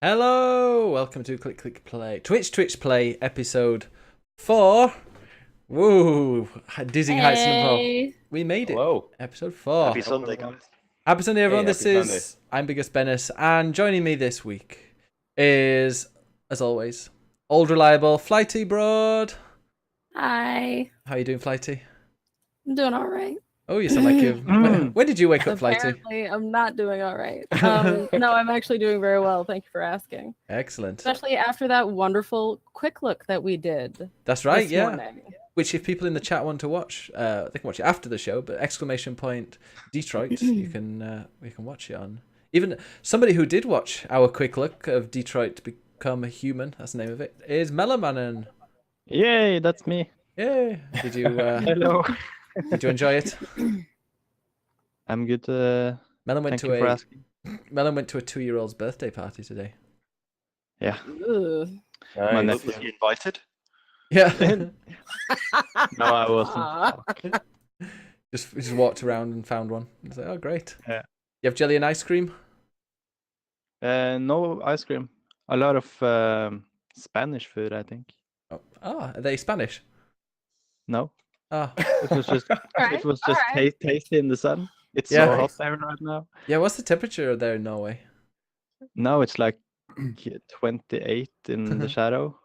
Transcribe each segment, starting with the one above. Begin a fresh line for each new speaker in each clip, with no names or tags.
Hello, welcome to Click Play, Twitch Play episode 4. Woo, dizzying heights and fall.
Hey.
We made it.
Hello.
Episode 4.
Happy Sunday, guys.
Happy Sunday, everyone.
Hey,
This
happy
is
Sunday.
I'm BiggusBennus, and joining me this week is, as always, old reliable Flighty Broad.
Hi.
How are you doing, Flighty?
I'm doing all right.
Oh, you sound like you've. When did you wake up, Flighty?
Apparently, I'm not doing all right. No, I'm actually doing very well. Thank you for asking.
Excellent.
Especially after that wonderful quick look that we did.
That's right,
this
yeah.
morning.
Which, if people in the chat want to watch, they can watch it after the show. But !Detroit, you can watch it on. Even somebody who did watch our quick look of Detroit Become a Human, that's the name of it, is Melamanen.
Yay, that's me.
Yay! Did you?
Hello.
Did you enjoy it?
I'm good.
Melon went
Thank you for asking.
Melon went to a 2-year-old's birthday party today.
Yeah.
Ugh.
My
Was
nephew.
he invited?
Yeah.
No, I wasn't.
just walked around and found one. I was like, oh, great.
Yeah.
You have jelly and ice cream?
No ice cream. A lot of Spanish food, I think.
Oh, are they Spanish?
No,
Oh,
it was just
Alright,
tasty in the sun. It's
Yeah.
so hot there right now.
yeah. What's the temperature there in Norway?
No, it's like 28 in the shadow.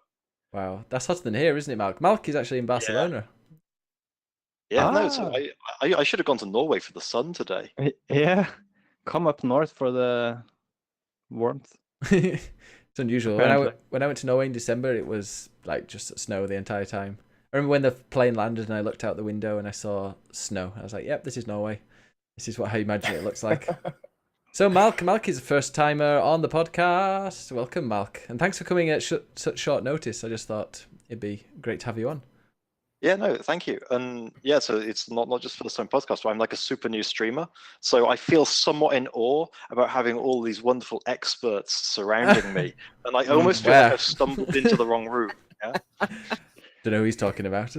Wow, that's hotter than here, isn't it, Malk? Malk is actually in Barcelona.
Yeah, no.
Ah.
So I should have gone to Norway for the sun today.
Yeah, come up north for the warmth.
It's unusual.
Apparently.
When I went to Norway in December, it was like just snow the entire time. I remember when the plane landed and I looked out the window and I saw snow. I was like, "Yep, this is Norway. This is what I imagine it looks like." So Malk is a first timer on the podcast. Welcome, Malk, and thanks for coming at such short notice. I just thought it'd be great to have you on.
Yeah, no, thank you. And yeah, so it's not just for the Stone podcast, but I'm like a super new streamer. So I feel somewhat in awe about having all these wonderful experts surrounding me. And I almost feel
Where?
like I've stumbled into the wrong room. Yeah?
Don't know who he's talking about.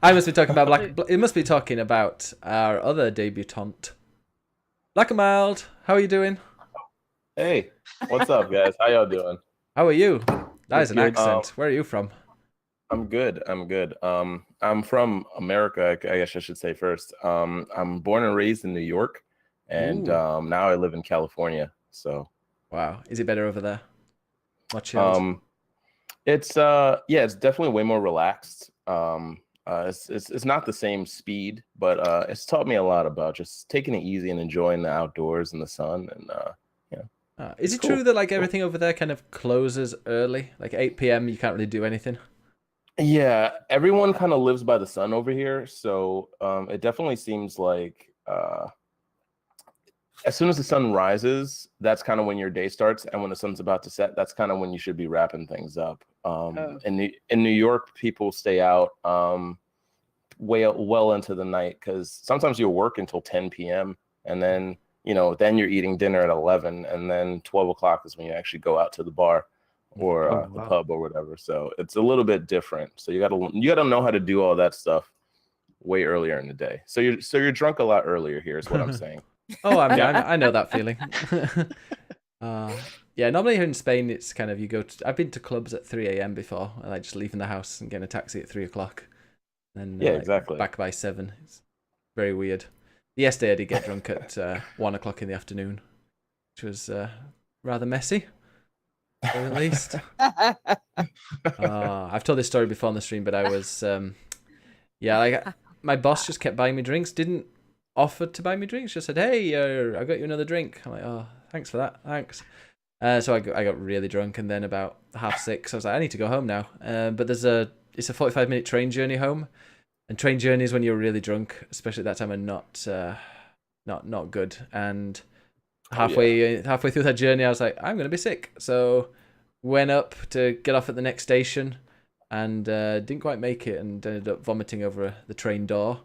I must be talking about It must be talking about our other debutante, Black and Mild. How are you doing?
Hey, what's up, guys? How y'all doing?
How are you? That is an
Good.
accent. Where are you from?
I'm good. I'm from America, I guess I should say first. I'm born and raised in New York, and
Ooh.
now I live in California. So,
Wow, is it better over there? More chilled?
it's it's definitely way more relaxed. It's not the same speed, but it's taught me a lot about just taking it easy and enjoying the outdoors and the sun. And
Is it
cool.
true that like everything over there kind of closes early, like 8 p.m. You can't really do anything?
yeah, everyone kind of lives by the sun over here, so it definitely seems like as soon as the sun rises, that's kind of when your day starts, and when the sun's about to set, that's kind of when you should be wrapping things up. In New York, people stay out well into the night, because sometimes you'll work until 10 p.m. and then then you're eating dinner at 11, and then 12 o'clock is when you actually go out to the bar or the pub or whatever. So it's a little bit different. So you gotta know how to do all that stuff way earlier in the day. So you're drunk a lot earlier here is what I'm saying.
Oh, I know that feeling. Yeah, normally here in Spain, it's kind of I've been to clubs at 3 a.m. before, and like just leaving the house and getting a taxi at 3 o'clock. And
Yeah, exactly.
back by 7. It's very weird. Yesterday I did get drunk at 1 o'clock in the afternoon, which was rather messy, to say the least. I've told this story before on the stream, but I was, my boss just kept buying me drinks, didn't offer to buy me drinks, just said, "Hey, I got you another drink." I'm like, "Oh, thanks for that, thanks." So I got really drunk, and then about 6:30, I was like, "I need to go home now." But it's a 45-minute train journey home. And train journeys when you're really drunk, especially at that time, are not good. And halfway through that journey, I was like, I'm gonna be sick. So went up to get off at the next station, and didn't quite make it, and ended up vomiting over the train door.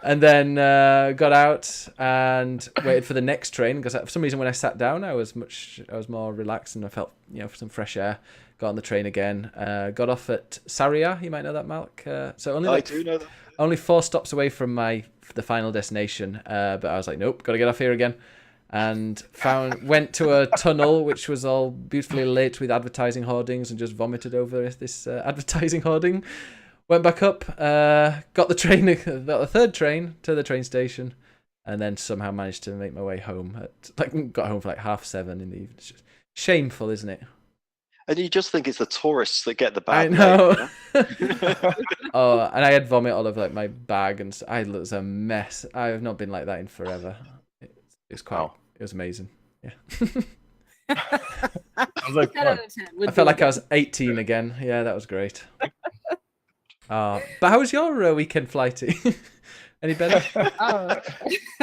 And then got out and waited for the next train, because for some reason when I sat down, I was more relaxed, and I felt some fresh air. Got on the train again. Got off at Sarria. You might know that, Malk. So only
I do know that.
only 4 stops away from the final destination. But I was like, nope, got to get off here again. and went to a tunnel which was all beautifully lit with advertising hoardings and just vomited over this advertising hoarding. Went back up, got the third train to the train station, and then somehow managed to make my way home. Got home for like 7:30 in the evening. It's just shameful, isn't it?
And you just think it's the tourists that get the bad
I know.
name, yeah?
Oh, and I had vomit all over like my bag, and it was a mess. I have not been like that in forever. It was amazing. Yeah.
I was like,
10 out of 10 would
I felt
be
like I was 18 again. Yeah, that was great. But how was your weekend, Flighty? Any better?
Oh.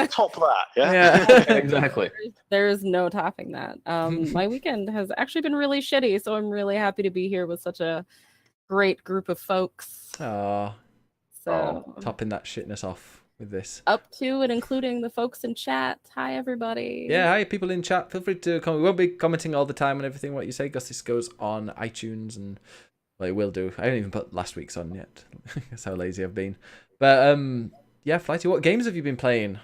Top that, yeah?
Yeah.
exactly.
There's no topping that. My weekend has actually been really shitty, so I'm really happy to be here with such a great group of folks.
Oh,
So
topping that shitness off with this.
up to and including the folks in chat. Hi, everybody.
Yeah, hi, people in chat. Feel free to comment. We won't be commenting all the time on everything what you say, because this goes on iTunes, and well, it will do. I haven't even put last week's on yet. That's how lazy I've been. But yeah, Flighty, what games have you been playing?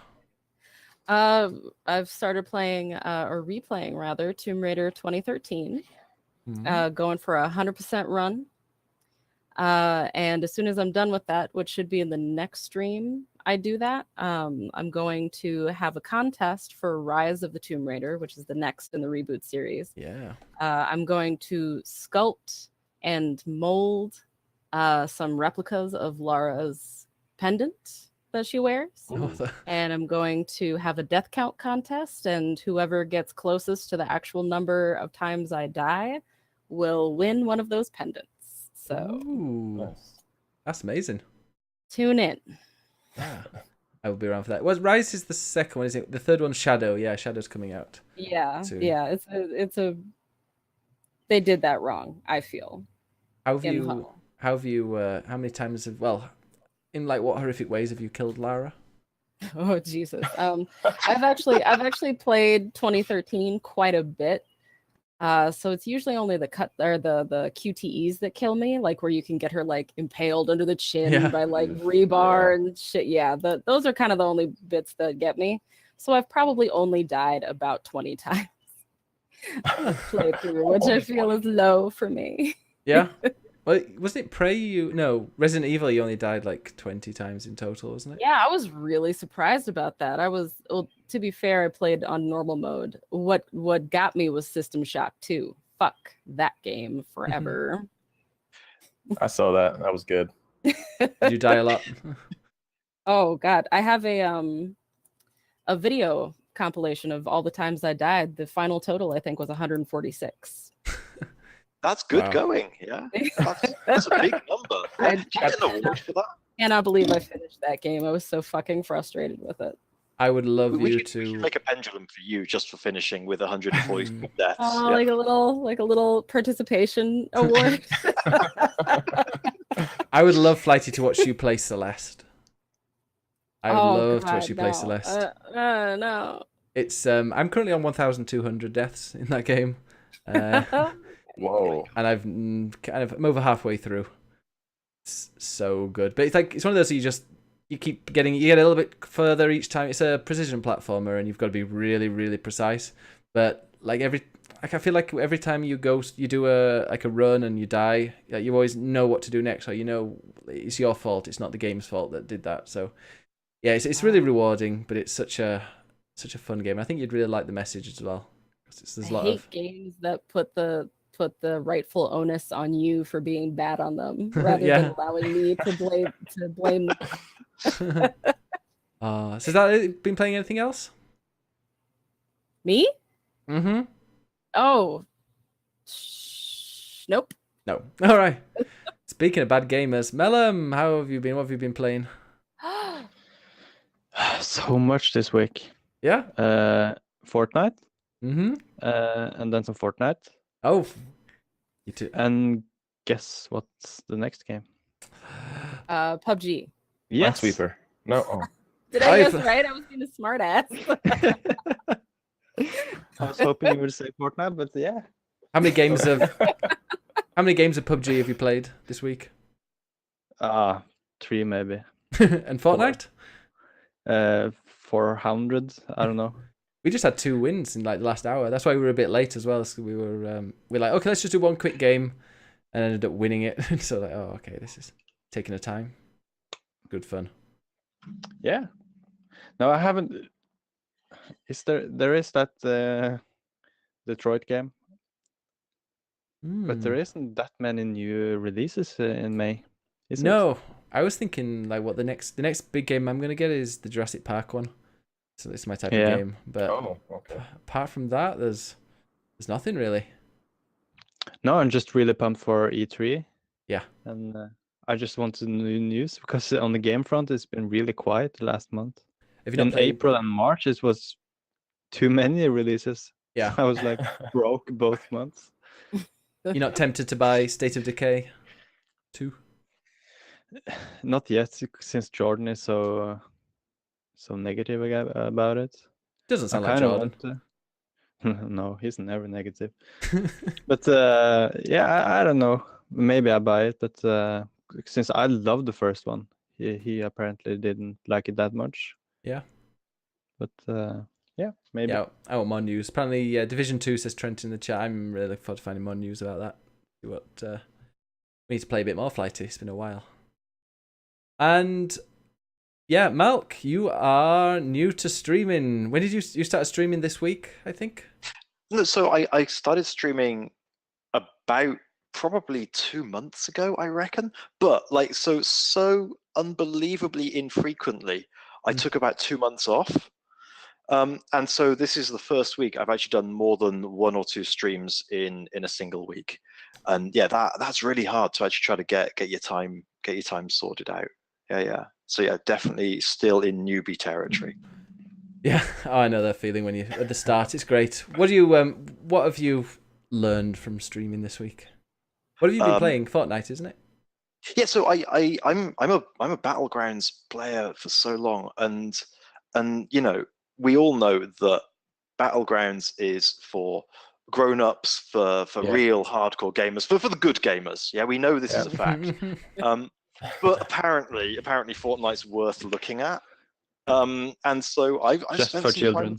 I've started playing or replaying rather Tomb Raider 2013. Going for 100% run. And as soon as I'm done with that, which should be in the next stream, I do that. I'm going to have a contest for Rise of the Tomb Raider, which is the next in the reboot series.
Yeah.
I'm going to sculpt and mold some replicas of Lara's pendant that she wears. And I'm going to have a death count contest, and whoever gets closest to the actual number of times I die will win one of those pendants. So
that's amazing.
Tune in.
Yeah, I will be around for that. Rise is the second one, is it? The third one's Shadow. Yeah, Shadow's coming out.
Yeah,
soon.
yeah. It's a. They did that wrong, I feel.
How many times in like what horrific ways have you killed Lara?
Oh Jesus. I've actually played 2013 quite a bit. So it's usually only the QTEs that kill me, like where you can get her like impaled under the chin by like rebar and shit. Yeah, those are kind of the only bits that get me. So I've probably only died about 20 times playthrough, which I feel is low for me.
Yeah. Well, wasn't it Resident Evil, you only died like 20 times in total, wasn't it?
Yeah, I was really surprised about that. To be fair, I played on normal mode. What got me was System Shock 2. Fuck that game forever.
I saw that. That was good.
Did you die a lot?
Oh God, I have a video compilation of all the times I died. The final total, I think, was 146.
That's good going, yeah. That's a big number. Did you get an award for that?
Cannot believe I finished that game. I was so fucking frustrated with it.
I would love
we should make a pendulum for you just for finishing with 140 deaths.
Oh, yeah. like a little participation award.
I would love Flighty to watch you play Celeste. I would love to watch you play Celeste.
No.
It's I'm currently on 1,200 deaths in that game.
Whoa!
And I'm over halfway through. It's so good, but it's one of those that you get a little bit further each time. It's a precision platformer, and you've got to be really, really precise. But I feel like every time you do a run and you die, you always know what to do next, or it's your fault. It's not the game's fault that did that. So yeah, it's really rewarding, but it's such a fun game. I think you'd really like the message as well.
I hate games that put the rightful onus on you for being bad on them rather than allowing me to blame them.
So has that been playing anything else?
Me?
Mm-hmm.
Oh. Nope.
No. All right. Speaking of bad gamers, Melum, how have you been? What have you been playing?
So much this week.
Yeah.
Fortnite.
Mm-hmm.
And then some Fortnite.
Oh. You too.
And guess what's the next game?
PUBG.
Yes.
Minesweeper. No. Oh.
Did I guess right? I was being a smart ass.
I was hoping you would say Fortnite, but yeah.
How many games of PUBG have you played this week?
3 maybe.
And Fortnite?
400. I don't know.
We just had 2 wins in like the last hour. That's why we were a bit late as well. So we were like, okay, let's just do one quick game, and ended up winning it. So like, oh, okay, this is taking a time. Good fun.
Yeah. No, I haven't. Is there is that Detroit game, but there isn't that many new releases in May. Is it?
No, I was thinking like what the next big game I'm gonna get is the Jurassic Park one. So it's my type of game. But
okay.
apart from that, there's nothing really.
No, I'm just really pumped for E3.
Yeah.
And I just wanted new news because on the game front, it's been really quiet the last month.
If you
In April and March, it was too many releases.
Yeah.
I was like broke both months.
You're not tempted to buy State of Decay 2?
Not yet, since Jordan is so negative about it.
Doesn't sound
I
like
kinda
Jordan.
want to... No, he's never negative. But yeah, I don't know. Maybe I buy it, but since I love the first one, he apparently didn't like it that much.
Yeah.
But yeah, maybe.
Yeah, I want more news. Apparently, Division 2 says Trent in the chat. I'm really looking forward to finding more news about that. See what we need to play a bit more Flighty. It's been a while. And yeah, Malk, you are new to streaming. When did you start streaming this week, I think?
No, so I started streaming about probably 2 months ago, I reckon. But like so unbelievably infrequently, I took about 2 months off. And so this is the first week I've actually done more than 1 or 2 streams in a single week. And yeah, that's really hard to actually try to get your time sorted out. Yeah. So yeah, definitely still in newbie territory.
Yeah, I know that feeling when you at the start. It's great. What have you learned from streaming this week? What have you been playing? Fortnite, isn't it?
Yeah, so I'm a Battlegrounds player for so long, and you know, we all know that Battlegrounds is for grown-ups, for real hardcore gamers, for the good gamers. Yeah, we know this is a fact. But apparently Fortnite's worth looking at. And so I've
just
spent
for
some
children.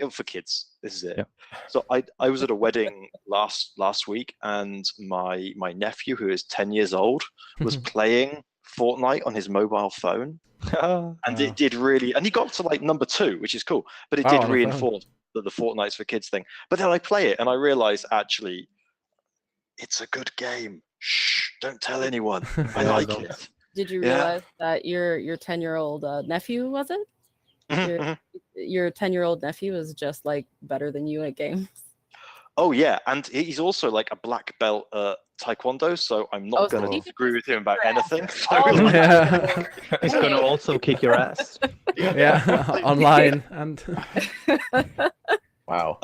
time for kids. This is it.
Yeah.
So I was at a wedding last week, and my nephew, who is 10 years old, was playing Fortnite on his mobile phone, and it did really. And he got to like number 2, which is cool. But it did reinforce the Fortnite's for kids thing. But then I play it, and I realize actually, it's a good game. Shh! Don't tell anyone. I like it.
Did you realize that your 10-year-old nephew, was it? Your 10-year-old nephew is just like better than you at games.
Oh yeah, and he's also like a black belt taekwondo, so I'm not going to agree with him about anything.
He's going to also kick your ass.
Yeah, online and.
Wow.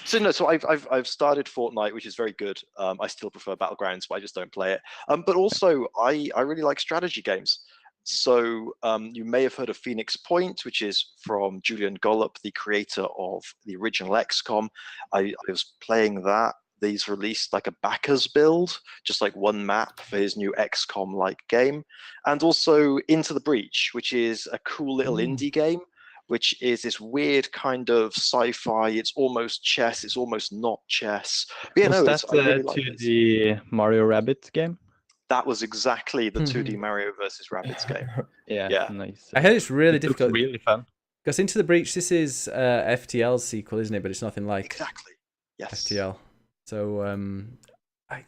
So no, so I've started Fortnite, which is very good. I still prefer Battlegrounds, but I just don't play it. But also I really like strategy games. So you may have heard of Phoenix Point, which is from Julian Gollop, the creator of the original XCOM. I was playing that. He's released like a backers build, just like one map for his new XCOM-like game. And also Into the Breach, which is a cool little indie game, which is this weird kind of sci-fi. It's almost chess. It's almost not chess. But, yeah,
was that
really
the Mario Rabbids game?
That was exactly the 2D Mario versus Rabbids game.
Yeah, nice.
I heard it's really difficult.
Really fun.
Because Into the Breach, this is FTL's sequel, isn't it? But it's nothing like
Yes.
FTL. So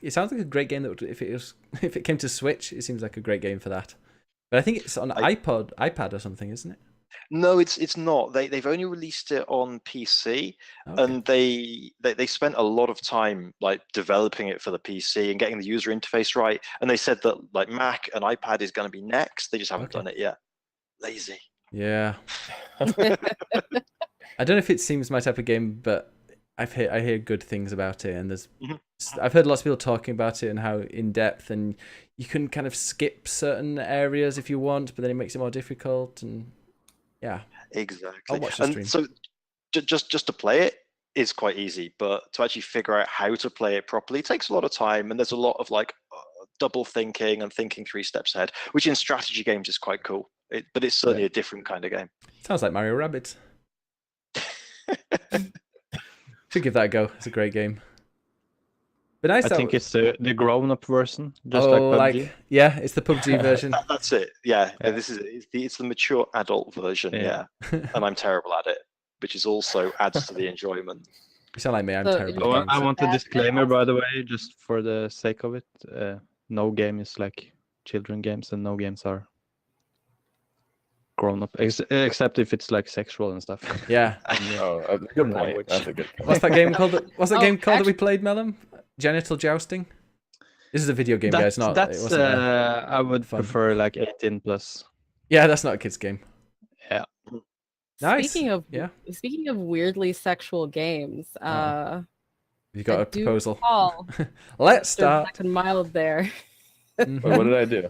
it sounds like a great game. That if it came to Switch, it seems like a great game for that. But I think it's on iPad or something, isn't it?
No, it's not. They've only released it on PC, and they spent a lot of time like developing it for the PC and getting the user interface right. And they said that like Mac and iPad is going to be next. They just haven't done it yet. Lazy.
Yeah. I don't know if it seems my type of game, but I hear good things about it, and I've heard lots of people talking about it and how in depth, and you can kind of skip certain areas if you want, but then it makes it more difficult. And yeah,
exactly.
I'll watch the stream.
And so just to play it is quite easy, but to actually figure out how to play it properly takes a lot of time, and there's a lot of like double thinking and thinking 3 steps ahead, which in strategy games is quite cool. But it's certainly a different kind of game.
Sounds like Mario Rabbids. Should give that a go. It's a great game. But nice.
I think it's the grown-up version, just like PUBG.
Yeah, it's the PUBG version.
That's it. Yeah,
Yeah.
It's the mature adult version. Yeah, and I'm terrible at it, which is also adds to the enjoyment.
You sound like me. I'm
So,
terrible. at
I
games.
want a disclaimer, by the way, just for the sake of it. No game is like children games, and no games are grown up, except if it's like sexual and stuff.
Yeah.
Oh, a good point.
Language.
That's a good point.
What's that game called? What's that
Oh,
game called that we played, Melon? Genital jousting. This is a video game, guys. Not.
That's
it wasn't
I would
fun.
prefer like 18 plus.
Yeah, that's not a kid's game.
Yeah.
Nice.
Speaking of
Yeah.
speaking of weirdly sexual games,
You got
I
a
do
proposal.
recall
Let's
Mr.
start.
Black and Mild there.
Mhm.
Wait, what did I do?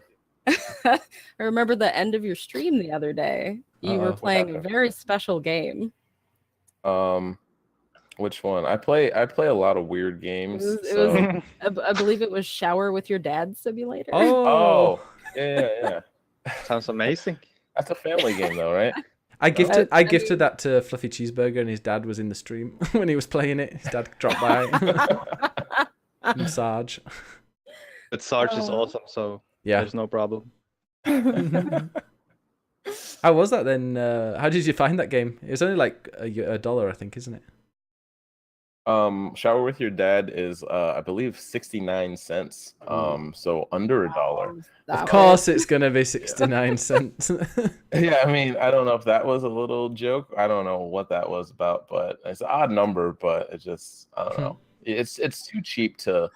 I remember the end of your stream the other day. You were
Uh-oh.
playing a
happened?
very special game.
Which one? I play a lot of weird games.
It was- I believe it was Shower with Your Dad Simulator.
Oh,
yeah.
Sounds amazing.
That's a family game though, right?
I gifted
I
gifted
mean-
that to Fluffy Cheeseburger, and his dad was in the stream when he was playing it. His dad dropped by. Massage.
But Sarge is
Oh.
awesome, so
Yeah.
there's no problem.
How was that then? How did you find that game? It was only like $1, I think, isn't it?
Shower with Your Dad is I believe 69 cents. So under $1.
Of course, it's gonna be 69 cents.
Yeah, I mean, I don't know if that was a little joke. I don't know what that was about, but it's an odd number, but it just I don't know. It's too cheap to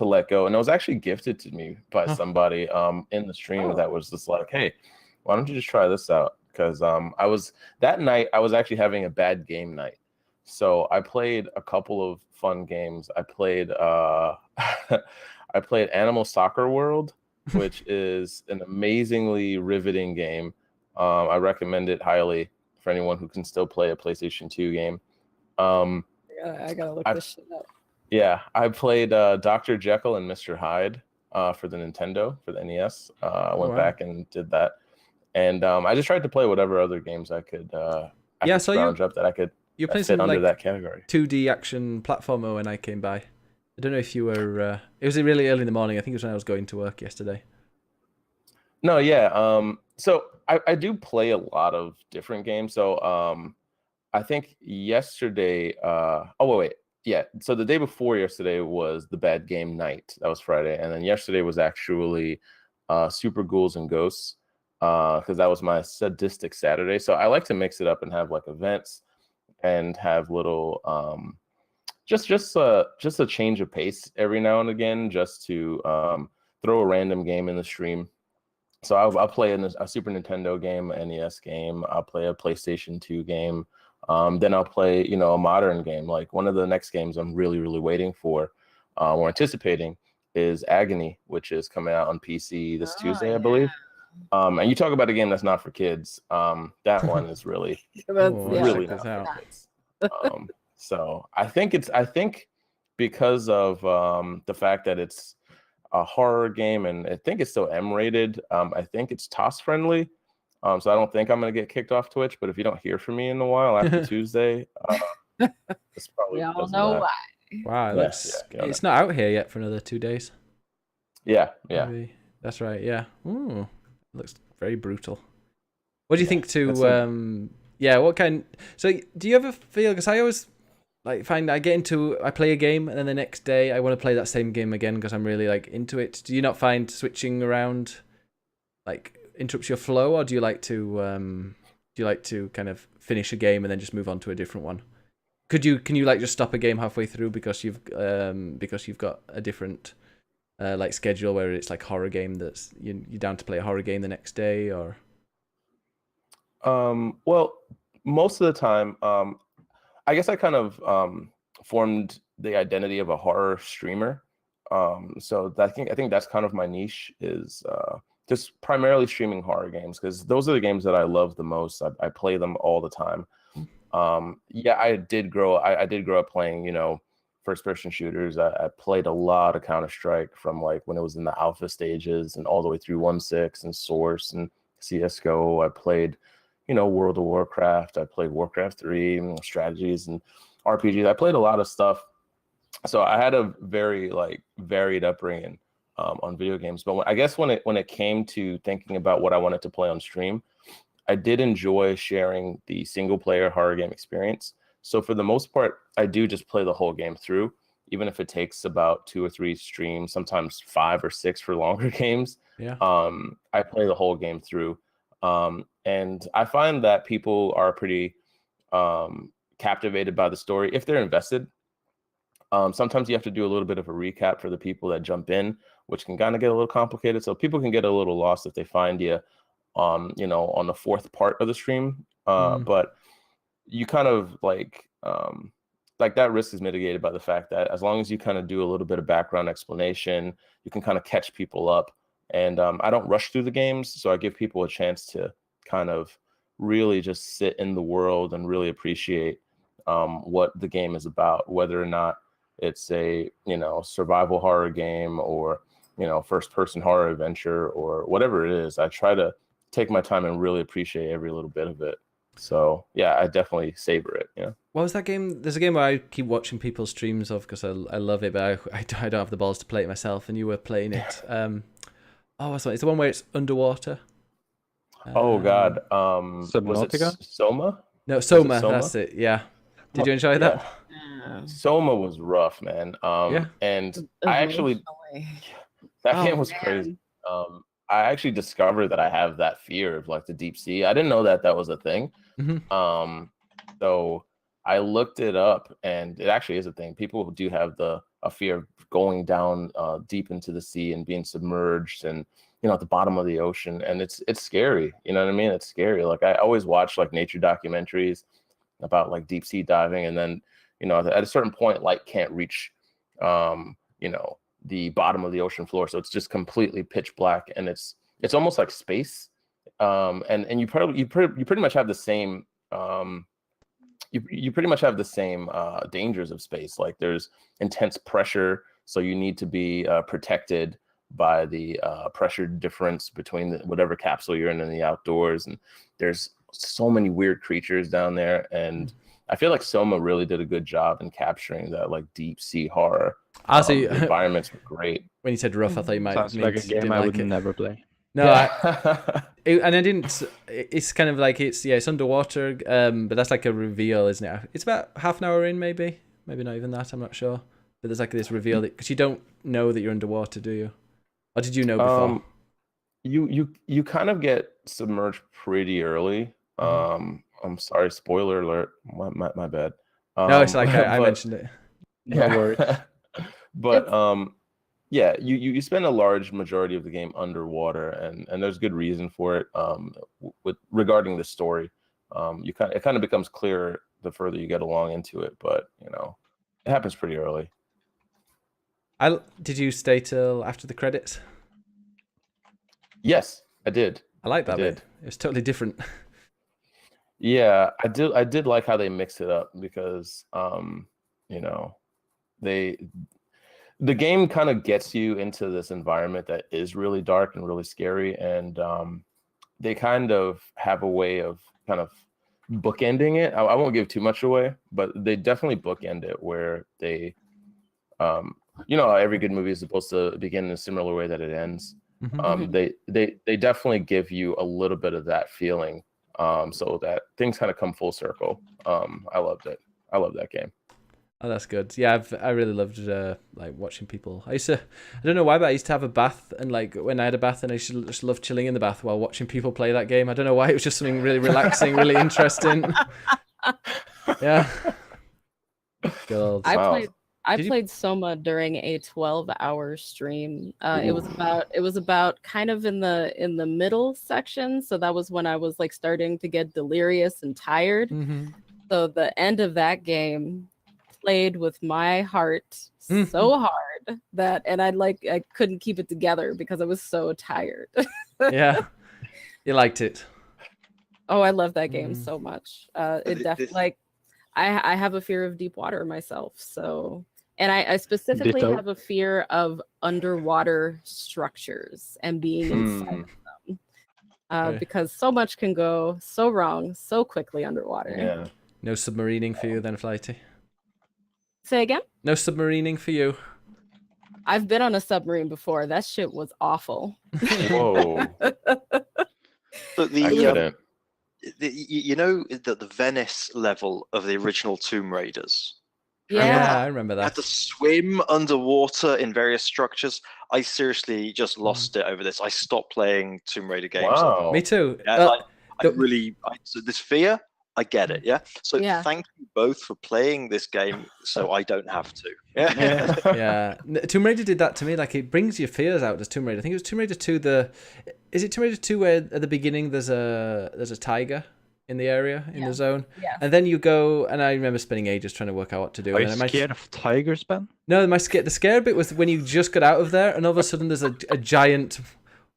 let go. And it was actually gifted to me by somebody in the stream that was just like, hey, why don't you just try this out? Because that night I was actually having a bad game night. So I played a couple of fun games. I played Animal Soccer World, which is an amazingly riveting game. I recommend it highly for anyone who can still play a PlayStation 2 game.
I gotta look this shit up.
Yeah, I played Dr. Jekyll and Mr. Hyde for the Nintendo, for the NES. I went back and did that. And I just tried to play whatever other games I could scrounge up that I could
You're playing
fit
some
under
like
that category.
2D action platformer when I came by. I don't know if you were. It was really early in the morning. I think it was when I was going to work yesterday.
No, yeah. So I do play a lot of different games. So I think yesterday. Yeah. So the day before yesterday was the bad game night. That was Friday, and then yesterday was actually Super Ghouls and Ghosts, because that was my sadistic Saturday. So I like to mix it up and have like events and have little just a change of pace every now and again, just to throw a random game in the stream. So I'll play a Super Nintendo game, an NES game. I'll play a PlayStation 2 game. Then I'll play, a modern game. Like one of the next games I'm really, really waiting for, or anticipating, is Agony, which is coming out on PC this Tuesday, I believe. And you talk about a game that's not for kids. That one is really, really not for kids. So I think because of the fact that it's a horror game, and I think it's still M-rated. I think it's TOS friendly. So I don't think I'm gonna get kicked off Twitch. But if you don't hear from me in a while after Tuesday, it's probably
We all
because of
know
that.
why.
Wow,
Yeah,
it's not out here yet for another 2 days.
Yeah.
Maybe. That's right. Yeah. Ooh, looks very brutal. What do you think
that's
to what kind? So do you ever feel? Because I always find I play a game and then the next day I want to play that same game again because I'm really into it. Do you not find switching around interrupts your flow, or do you like to kind of finish a game and then just move on to a different one? Can you just stop a game halfway through because you've got a different schedule where it's like horror game that's you're down to play a horror game the next day, or?
Well, most of the time, I guess I kind of formed the identity of a horror streamer. So I think that's kind of my niche, is just primarily streaming horror games, because those are the games that I love the most. I play them all the time. I did grow up playing, first-person shooters. I played a lot of Counter-Strike from when it was in the alpha stages and all the way through 1.6 and Source and CS:GO. I played, World of Warcraft. I played Warcraft 3, strategies and RPGs. I played a lot of stuff. So I had a very varied upbringing on video games. But I guess when it came to thinking about what I wanted to play on stream, I did enjoy sharing the single player horror game experience. So for the most part, I do just play the whole game through, even if it takes about 2 or 3 streams, sometimes 5 or 6 for longer games.
Yeah.
I play the whole game through. And I find that people are pretty captivated by the story if they're invested. Sometimes you have to do a little bit of a recap for the people that jump in, which can kind of get a little complicated. So people can get a little lost if they find you, on the 4th part of the stream. But you kind of that risk is mitigated by the fact that as long as you kind of do a little bit of background explanation, you can kind of catch people up. And I don't rush through the games, so I give people a chance to kind of really just sit in the world and really appreciate what the game is about, whether or not it's a survival horror game or first person horror adventure or whatever it is. I try to take my time and really appreciate every little bit of it. So yeah, I definitely savor it. Yeah.
What was that game? There's a game where I keep watching people's streams of because I love it, but I don't have the balls to play it myself. And you were playing it. It's the one where it's underwater.
Oh God.
Subnautica?
Was it Soma?
No, Soma. That's it. Yeah. Did you enjoy that?
Soma was rough, man. And I actually that game was crazy. I actually discovered that I have that fear of the deep sea. I didn't know that was a thing. So I looked it up, and it actually is a thing. People do have a fear of going down deep into the sea and being submerged and at the bottom of the ocean, and it's scary. You know what I mean? It's scary. I always watch nature documentaries about deep sea diving, and then at a certain point light can't reach the bottom of the ocean floor, so it's just completely pitch black, and it's almost like space. And you pretty much have the same you pretty much have the same dangers of space. There's intense pressure, so you need to be protected by the pressure difference between whatever capsule you're in the outdoors. And there's so many weird creatures down there, and I feel like Soma really did a good job in capturing that deep sea horror. The environments were great.
When you said rough, I thought you might.
Sounds like a game I would never play.
No,
Yeah.
I didn't. It's kind of it's underwater, but that's a reveal, isn't it? It's about half an hour in, maybe not even that. I'm not sure. But there's this reveal because you don't know that you're underwater, do you? Or did you know before?
You kind of get submerged pretty early. I'm sorry, spoiler alert. My bad.
No, it's I mentioned it.
No worries.
But yeah, you spend a large majority of the game underwater, and there's good reason for it. Regarding the story, it kind of becomes clearer the further you get along into it. But it happens pretty early.
Did you stay till after the credits?
Yes, I did.
I like that bit. It was totally different.
Yeah, I did like how they mixed it up because the game kind of gets you into this environment that is really dark and really scary, and they kind of have a way of kind of bookending it. I won't give too much away, but they definitely bookend it where they every good movie is supposed to begin in a similar way that it ends. They definitely give you a little bit of that feeling, so that things kind of come full circle. I loved it. I love that game.
Oh, that's good. Yeah, I really loved watching people. I don't know why, but I used to have a bath, and when I had a bath, and I just loved chilling in the bath while watching people play that game. I don't know why. It was just something really relaxing, really interesting. Yeah. God.
I played Soma during a 12-hour stream. It was about kind of in the middle section, so that was when I was starting to get delirious and tired. So the end of that game played with my heart so hard that, and I couldn't keep it together because I was so tired.
Yeah, you liked it.
Oh, I love that game so much. It definitely I have a fear of deep water myself, so. And I specifically have a fear of underwater structures and being inside of them.
Right.
because so much can go so wrong so quickly underwater.
Yeah.
No submarining for you then, Flighty.
Say again?
No submarining for you.
I've been on a submarine before. That shit was awful.
Whoa.
But
I
the
couldn't.
you know the Venice level of the original Tomb Raiders.
Yeah.
I remember
You had
that.
to swim underwater in various structures. I seriously just lost it over this. I stopped playing Tomb Raider games.
Wow.
Me too.
Yeah, so this fear, I get it. Yeah. So
Yeah.
thank you both for playing this game, so I don't have to.
Yeah.
Yeah, Tomb Raider did that to me. Like, it brings your fears out. Does Tomb Raider? I think it was Tomb Raider 2. Is it Tomb Raider 2 where at the beginning there's a tiger in the area in the zone, and then you go, and I remember spending ages trying to work out what to do.
Are
and
you
then
scared of tigers, Ben?
No, the scare bit was when you just got out of there, and all of a sudden there's a giant.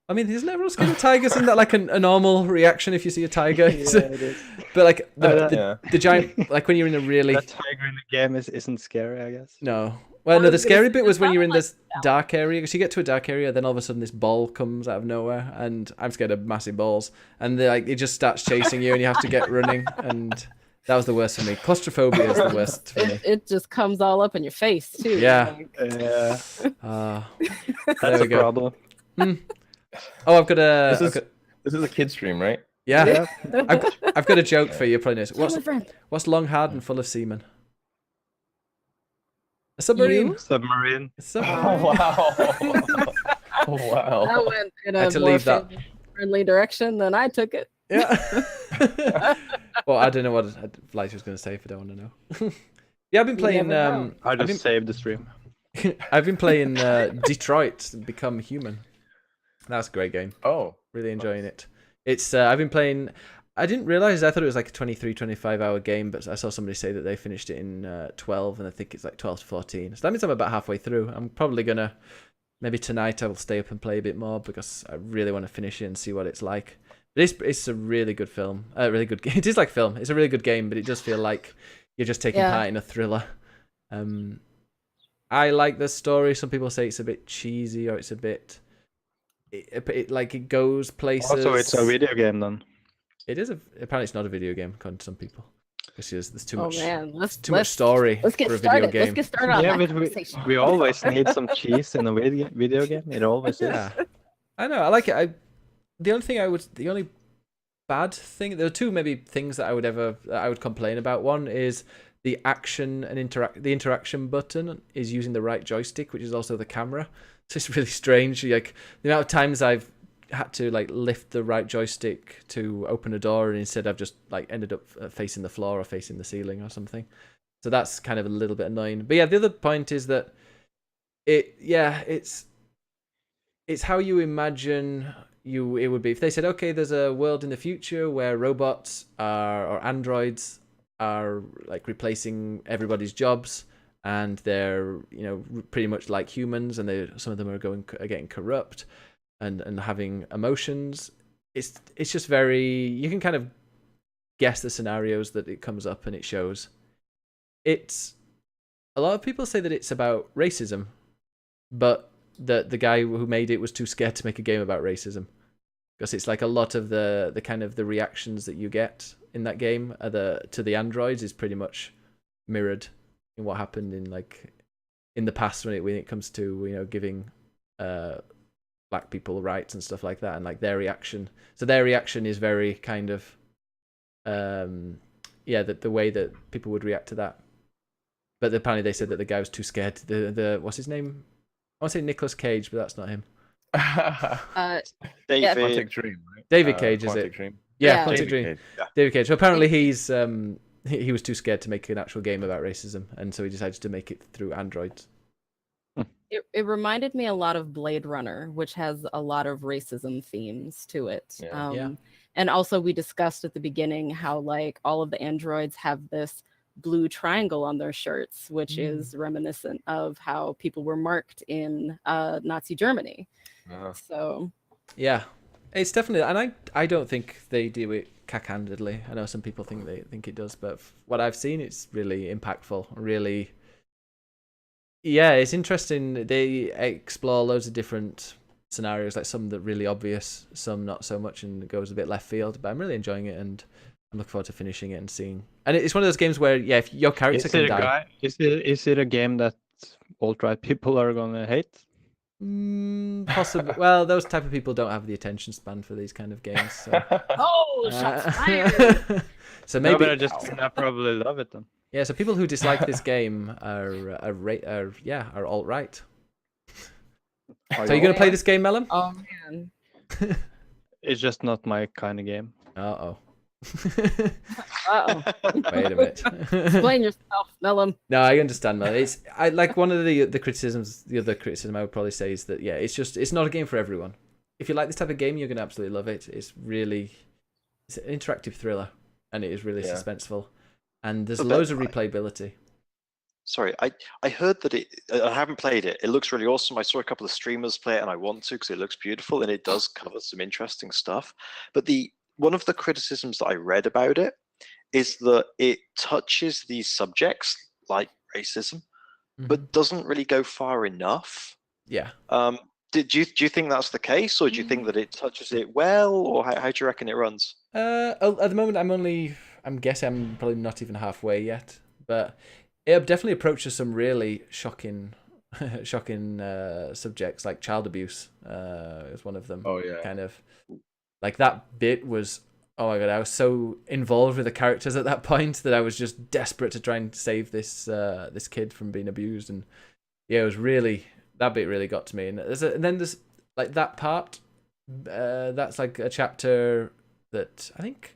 I mean, isn't everyone scared of tigers? Isn't that like a normal reaction if you see a tiger?
Yeah, it is.
But like
Yeah.
the giant, like when you're in a really
That tiger in the game isn't scary, I guess.
no. Well, no, the scary bit was when you're in
like
this dark area. Because you get to a dark area, then all of a sudden this ball comes out of nowhere, and I'm scared of massive balls, and it just starts chasing you, and you have to get running, and that was the worst for me. Claustrophobia is the worst for me.
It just comes all up in your face too.
Yeah.
Like,
Yeah,
There
that's
we
a
go.
problem.
Oh, I've got a.
This is a kid stream, right?
Yeah, I've got a joke for you. Probably knows.
my friend.
What's long, hard, and full of semen? A submarine.
You?
Submarine.
A submarine.
Wow. Oh, wow.
That went in
I
a
had to
more
leave that.
friendly direction than I took it.
Yeah. Well, I don't know what Flight was going to say if I don't want to know. Yeah, I've been playing.
never know.
I
I've
just
been,
saved the stream.
I've been playing Detroit Become Human. That's a great game.
Oh.
Really enjoying it. It's I've been playing. I didn't realize. I thought it was like a 23, 25 hour game, but I saw somebody say that they finished it in 12, and I think it's like 12 to 14. So that means I'm about halfway through. I'm probably gonna maybe tonight I will stay up and play a bit more because I really want to finish it and see what it's like. But it's a really good film. Really good game. It is like film. It's a really good game, but it does feel like you're just taking part in a thriller. I like the story. Some people say it's a bit cheesy or it's a bit. It goes places.
Also, it's a video game then.
It is apparently it's not a video game according to some people. Because there's too much.
Oh man,
Too much story
Let's get
for a
started.
video game.
Let's get started on
Yeah,
that
but
conversation.
we always need some cheese in a video game. It always
Yeah,
is.
I know. I like it. The only bad thing. There are two maybe things that I would complain about. One is the action and the interaction button is using the right joystick, which is also the camera. So it's really strange. Like the amount of times I've had to like lift the right joystick to open a door, and instead I've just like ended up facing the floor or facing the ceiling or something. So that's kind of a little bit annoying. But yeah, the other point is that it's how you imagine it would be if they said, okay, there's a world in the future where robots or androids are like replacing everybody's jobs, and they're pretty much like humans, and some of them are getting corrupt and having emotions. It's just very, you can kind of guess the scenarios that it comes up and it shows. It's a lot of people say that it's about racism, but the guy who made it was too scared to make a game about racism, because it's like a lot of the kind of the reactions that you get in that game to the androids is pretty much mirrored in what happened in the past when it comes to giving black people rights and stuff like that, and like their reaction. So their reaction is very kind of the way that people would react to that. But apparently they said that the guy was too scared. The what's his name? I want to say Nicolas Cage, but that's not him.
David.
Quantic Dream, right?
David Cage, is
Quantic
it?
Dream.
Yeah,
Yeah.
Quantic
David
Dream.
Cage.
Yeah.
David Cage. So apparently he was too scared to make an actual game about racism, and so he decided to make it through androids.
It reminded me a lot of Blade Runner, which has a lot of racism themes to it.
Yeah.
And also we discussed at the beginning how like all of the androids have this blue triangle on their shirts, which is reminiscent of how people were marked in Nazi Germany.
Uh-huh.
So
Yeah, it's definitely, and I don't think they do it cack-handedly. I know some people think it does, but what I've seen, it's really impactful. Really, yeah, it's interesting. They explore loads of different scenarios, like some that really obvious, some not so much, and it goes a bit left field. But I'm really enjoying it, and I'm looking forward to finishing it and seeing. And it's one of those games where, yeah, if your character
Is
can
it a
die,
is it a game that alt-right people are gonna hate?
possibly. Well, those type of people don't have the attention span for these kind of games. So,
Oh, shots fired!
so
No,
maybe
but I probably love it then.
yeah. So people who dislike this game are alt right. So you're gonna play this game, Melon?
Oh man.
It's just not my kind of game.
Uh-oh.
Uh-oh.
Wait a minute.
Explain yourself, Mellum.
No, I understand, man. I like one of the criticisms. The other criticism I would probably say is that it's not a game for everyone. If you like this type of game, you're gonna absolutely love it. It's an interactive thriller, and it is really suspenseful, and there's loads of replayability.
Sorry, I heard that I haven't played it. It looks really awesome. I saw a couple of streamers play it, and I want to because it looks beautiful and it does cover some interesting stuff. But one of the criticisms that I read about it is that it touches these subjects like racism, but doesn't really go far enough.
Yeah.
Do you think that's the case, or do you think that it touches it well, or how do you reckon it runs?
At the moment, I'm guessing I'm probably not even halfway yet, but it definitely approaches some really shocking subjects, like child abuse is one of them.
Oh yeah.
Kind of like that bit was, oh my god, I was so involved with the characters at that point that I was just desperate to try and save this kid from being abused, and yeah, it was really, that bit really got to me. And then there's like that part, that's like a chapter that I think,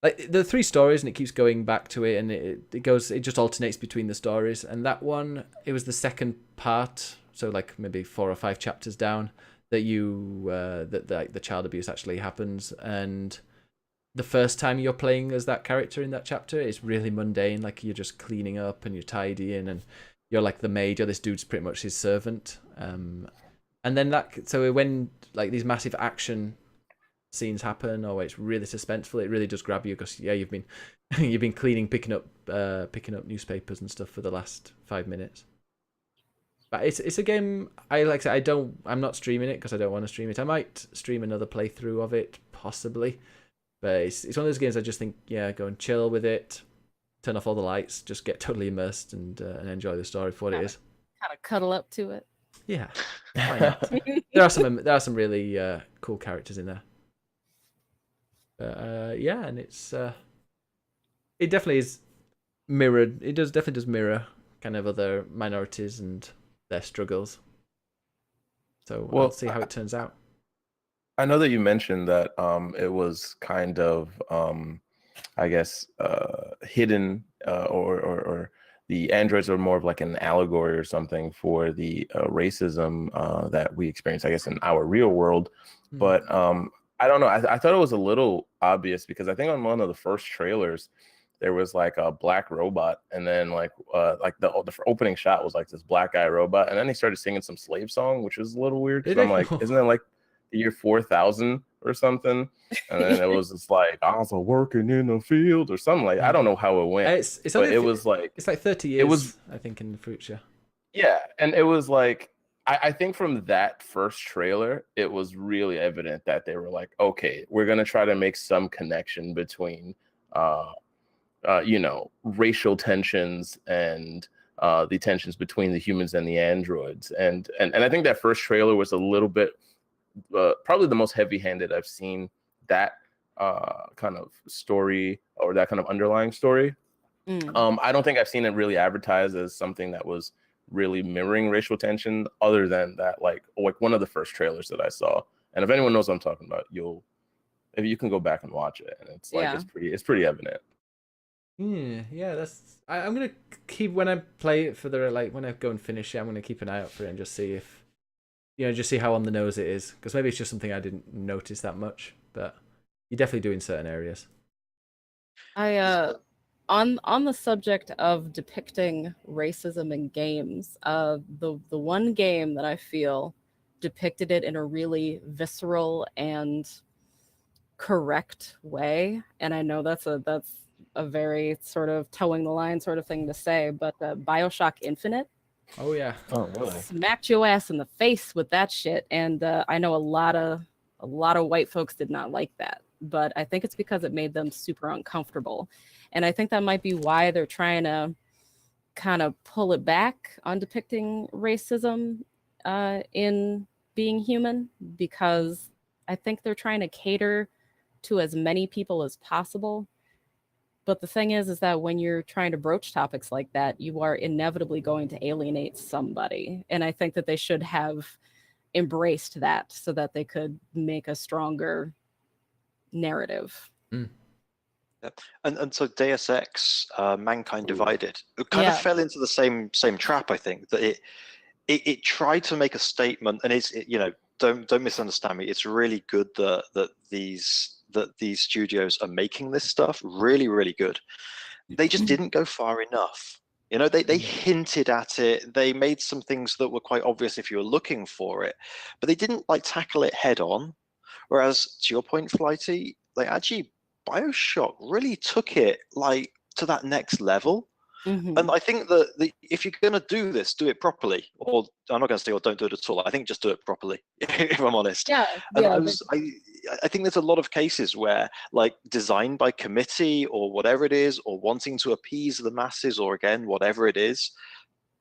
like, there are 3 stories and it keeps going back to it, and it just alternates between the stories. And that one, it was the second part, so like maybe 4 or 5 chapters down, that the child abuse actually happens. And the first time you're playing as that character in that chapter, it's really mundane. Like, you're just cleaning up and you're tidying, and you're like the maid, or this dude's pretty much his servant. And then when like these massive action scenes happen, or it's really suspenseful, it really does grab you, because you've been cleaning, picking up newspapers and stuff for the last 5 minutes. But it's a game I like. I'm not streaming it because I don't want to stream it. I might stream another playthrough of it possibly, but it's one of those games I just think, go and chill with it, turn off all the lights, just get totally immersed and enjoy the story for what it is.
Kind of cuddle up to it.
Yeah, why not? There are some really cool characters in there. And it definitely is mirrored. It definitely does mirror kind of other minorities and their struggles. So we'll see how it turns out.
I know that you mentioned that it was kind of I guess hidden, or the androids are more of like an allegory or something for the racism that we experience, I guess, in our real world. But I don't know. I thought it was a little obvious, because I think on one of the first trailers there was like a black robot, and then like the opening shot was like this black guy robot, and then he started singing some slave song, which was a little weird. I'm like, isn't it like the year 4000 or something? And then it was just like, I was working in the field or something. Like, I don't know how it went. It's like 30
years. It was, I think, in the future.
Yeah, and it was like, I think from that first trailer, it was really evident that they were like, okay, we're gonna try to make some connection between, racial tensions and the tensions between the humans and the androids. And I think that first trailer was a little bit, probably the most heavy-handed I've seen that kind of story, or that kind of underlying story. I don't think I've seen it really advertised as something that was really mirroring racial tension, other than that, like one of the first trailers that I saw. And if anyone knows what I'm talking about, if you can go back and watch it, and it's like, it's pretty evident.
I'm gonna keep, when I play it when I go and finish it, I'm gonna keep an eye out for it and just see if, just see how on the nose it is, because maybe it's just something I didn't notice that much, but you definitely do in certain areas.
On the subject of depicting racism in games, the one game that I feel depicted it in a really visceral and correct way, and I know that's a very sort of towing the line sort of thing to say, but BioShock Infinite,
Oh yeah.
Oh, really?
Smacked your ass in the face with that shit. And I know a lot of white folks did not like that, but I think it's because it made them super uncomfortable. And I think that might be why they're trying to kind of pull it back on depicting racism in Being Human, because I think they're trying to cater to as many people as possible. But the thing is that when you're trying to broach topics like that, you are inevitably going to alienate somebody. And I think that they should have embraced that so that they could make a stronger narrative.
Mm.
Yep. And so Deus Ex, Mankind Divided, it kind of fell into the same trap. I think that it tried to make a statement, and don't misunderstand me. It's really good that these studios are making this stuff really, really good. They just didn't go far enough. They hinted at it. They made some things that were quite obvious if you were looking for it, but they didn't tackle it head on. Whereas, to your point, Flighty, actually BioShock really took it to that next level.
Mm-hmm.
And I think that if you're going to do this, do it properly. Or I'm not going to say, or don't do it at all. I think just do it properly, if I'm honest.
Yeah.
And I think there's a lot of cases where, design by committee or whatever it is, or wanting to appease the masses, or again, whatever it is,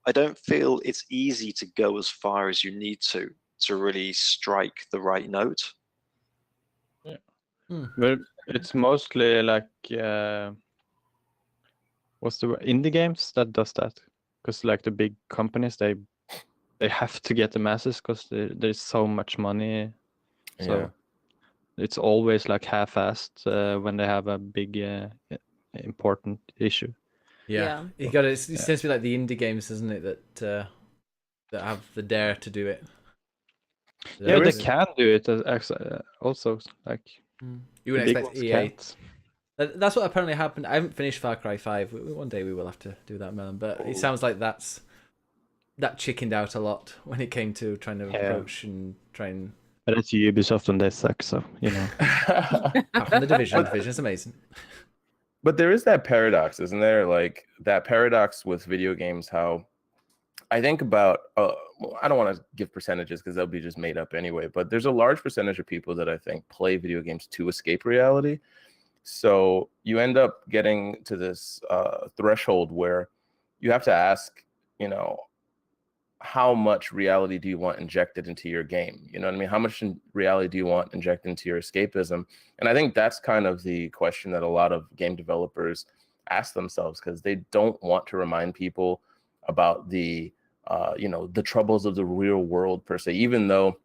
I don't feel it's easy to go as far as you need to really strike the right note.
Yeah. But it's mostly what's the word? Indie games that does that, because the big companies, they have to get the masses because there's so much money, so it's always half-assed when they have a big important issue.
Yeah. You got it. It seems to be like the indie games, doesn't it, that have the dare to do it.
Yeah, they can do it also.
You wouldn't expect EA. That's what apparently happened. I haven't finished Far Cry 5. One day we will have to do that, Melon. But it sounds like that chickened out a lot when it came to trying to approach and try and.
But it's Ubisoft and they suck, so
Apart from the Division. Division's amazing.
But there is that paradox, isn't there? That paradox with video games. How I think about. I don't want to give percentages because they'll be just made up anyway. But there's a large percentage of people that I think play video games to escape reality. So you end up getting to this threshold where you have to ask, how much reality do you want injected into your game? You know what I mean? How much reality do you want injected into your escapism? And I think that's kind of the question that a lot of game developers ask themselves, because they don't want to remind people about the troubles of the real world per se, even though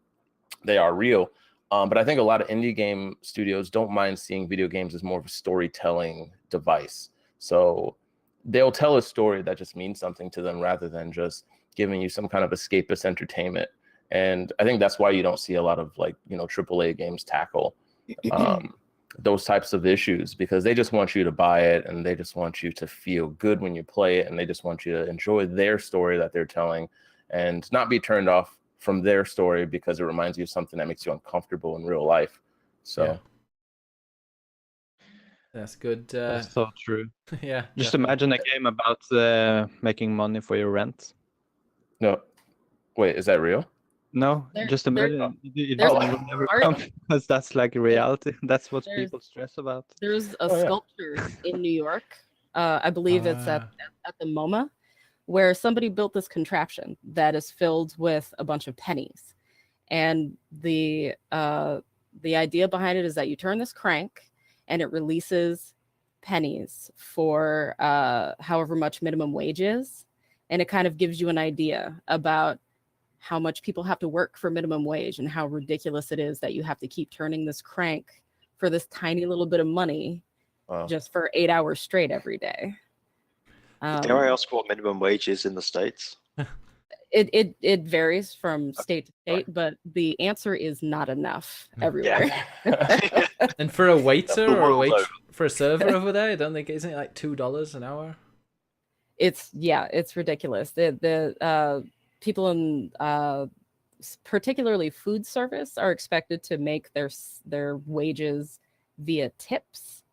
they are real. But I think a lot of indie game studios don't mind seeing video games as more of a storytelling device. So they'll tell a story that just means something to them rather than just giving you some kind of escapist entertainment. And I think that's why you don't see a lot of AAA games tackle those types of issues, because they just want you to buy it and they just want you to feel good when you play it, and they just want you to enjoy their story that they're telling and not be turned off from their story because it reminds you of something that makes you uncomfortable in real life. So
that's good.
That's so true.
Yeah.
Just imagine a game about making money for your rent.
No, wait, is that real?
No, just imagine it will never come, because that's reality. That's what people stress about.
There's a sculpture in New York. I believe it's at the MoMA, where somebody built this contraption that is filled with a bunch of pennies. And the idea behind it is that you turn this crank and it releases pennies for however much minimum wage is. And it kind of gives you an idea about how much people have to work for minimum wage and how ridiculous it is that you have to keep turning this crank for this tiny little bit of money just for 8 hours straight every day.
Dare I ask what minimum wage is in the States?
It varies from state to state, but the answer is not enough everywhere.
Yeah.
And for a waiter or for a server over there, I don't think, isn't it $2 an hour?
It's ridiculous. The people in particularly food service are expected to make their wages via tips.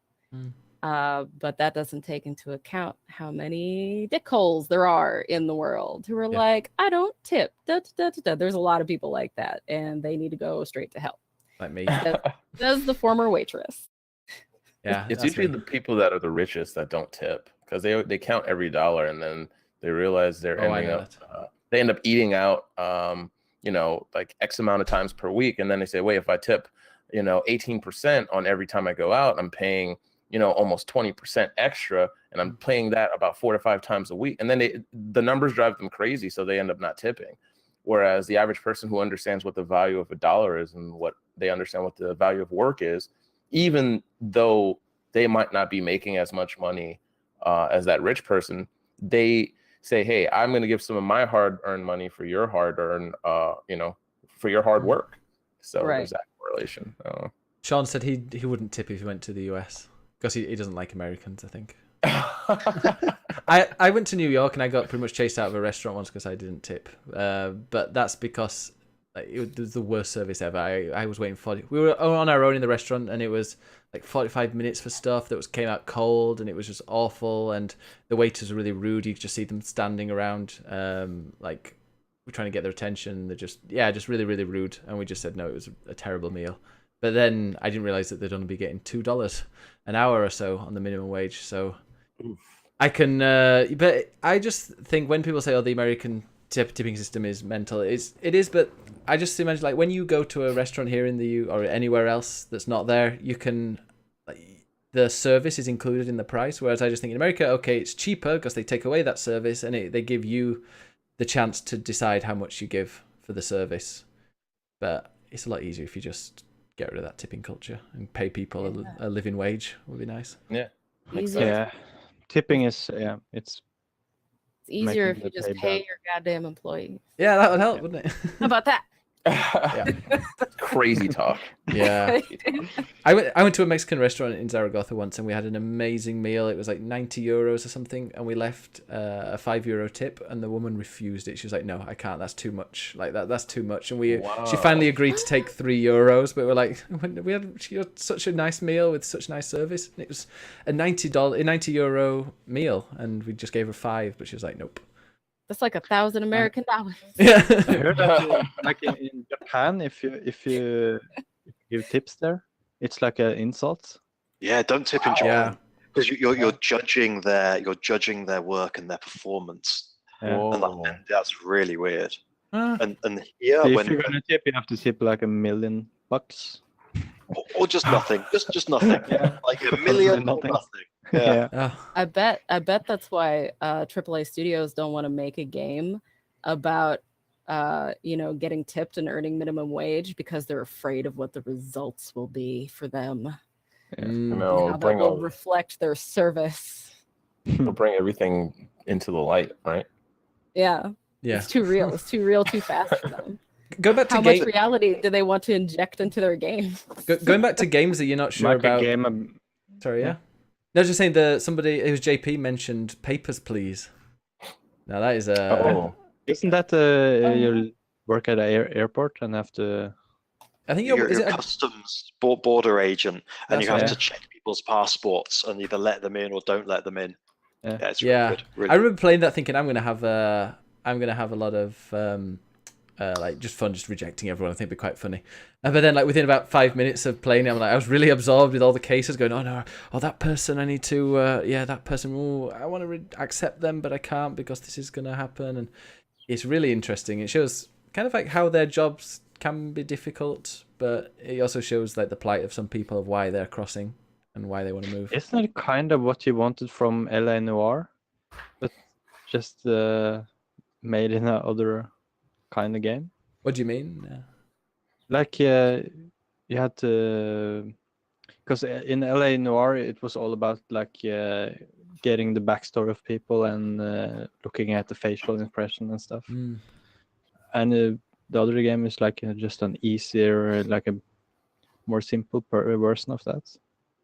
But that doesn't take into account how many dickholes there are in the world who are like, I don't tip. Da, da, da, da. There's a lot of people like that, and they need to go straight to hell.
Like me.
Says the former waitress.
Yeah,
It's
that's
usually
me.
the people that are the richest that don't tip because they count every dollar and then they realize they're
Oh, I
ending
know
up they end up eating out like X amount of times per week, and then they say, wait, if I tip 18% on every time I go out, I'm paying almost 20% extra, and I'm paying that about 4 to 5 times a week, and then the numbers drive them crazy, so they end up not tipping. Whereas the average person who understands what the value of a dollar is and what they understand what the value of work is, even though they might not be making as much money as that rich person, they say, hey, I'm going to give some of my hard-earned money for your hard-earned, for your hard work. So
Right.
there's that correlation.
Sean said he wouldn't tip if he went to the US because he doesn't like Americans, I think. I went to New York and I got pretty much chased out of a restaurant once because I didn't tip. But that's because it was the worst service ever. I was waiting we were on our own in the restaurant, and it was like 45 minutes for stuff that came out cold, and it was just awful. And the waiters were really rude. You could just see them standing around, like we're trying to get their attention. They're just really, really rude. And we just said no, it was a terrible meal. But then I didn't realize that they'd only be getting $2 an hour or so on the minimum wage. So I can, but I just think when people say, "Oh, the American tipping system is mental," it is. But I just imagine, like, when you go to a restaurant here in the U or anywhere else that's not there, you can, the service is included in the price. Whereas I just think in America, okay, it's cheaper because they take away that service and they give you the chance to decide how much you give for the service. But it's a lot easier if you just get rid of that tipping culture and pay people a living wage. Would be nice.
Yeah.
Yeah, tipping is it's
easier if
making
you
the
just
pay
pay
back.
your goddamn employees.
Yeah, that would help, wouldn't it?
How about that?
Crazy talk.
Yeah. I went to a Mexican restaurant in Zaragoza once, and we had an amazing meal. It was like €90 or something, and we left a €5 tip, and the woman refused it. She was like, "No, I can't. That's too much. Like that's too much." And she finally agreed to take €3, but we're like, she had such a nice meal with such nice service. And it was a €90 meal, and we just gave her $5, but she was like, "Nope."
That's like $1,000 American dollars.
Yeah.
I heard that like in Japan, if you give tips there, it's like an insult.
Yeah, don't tip in Japan because you're judging their work and their performance, and that's really weird. And here,
so if you're gonna tip, you have to tip like $1 million,
or just nothing, just nothing, like $1 million or nothing. Yeah.
I bet that's why AAA studios don't want to make a game about getting tipped and earning minimum wage because they're afraid of what the results will be for them. How that will reflect their service.
They'll bring everything into the light, right?
Yeah. It's too real. It's too real, too fast for them.
Go back to
how much reality do they want to inject into their game?
Going back to games that you're not sure about. Sorry, yeah. No, just saying it was JP mentioned Papers, Please. Now that is
isn't that you work at an airport and have to?
I think
you're a customs border agent, and you have to check people's passports and either let them in or don't let them in. Yeah, it's really good. Really
I remember playing that, thinking I'm gonna have a lot of like just fun, just rejecting everyone. I think it'd be quite funny. But then, like within about 5 minutes of playing it, I was really absorbed with all the cases. Going, that person, I need to, that person. Oh, I want to accept them, but I can't because this is gonna happen. And it's really interesting. It shows kind of like how their jobs can be difficult, but it also shows like the plight of some people of why they're crossing and why they want to move.
Isn't it kind of what you wanted from LA Noire, but just made in another kind of game?
What do you mean?
Like you had to, because in LA Noire it was all about like getting the backstory of people and looking at the facial expression and stuff. And the other game is like just an easier, like a more simple version of that.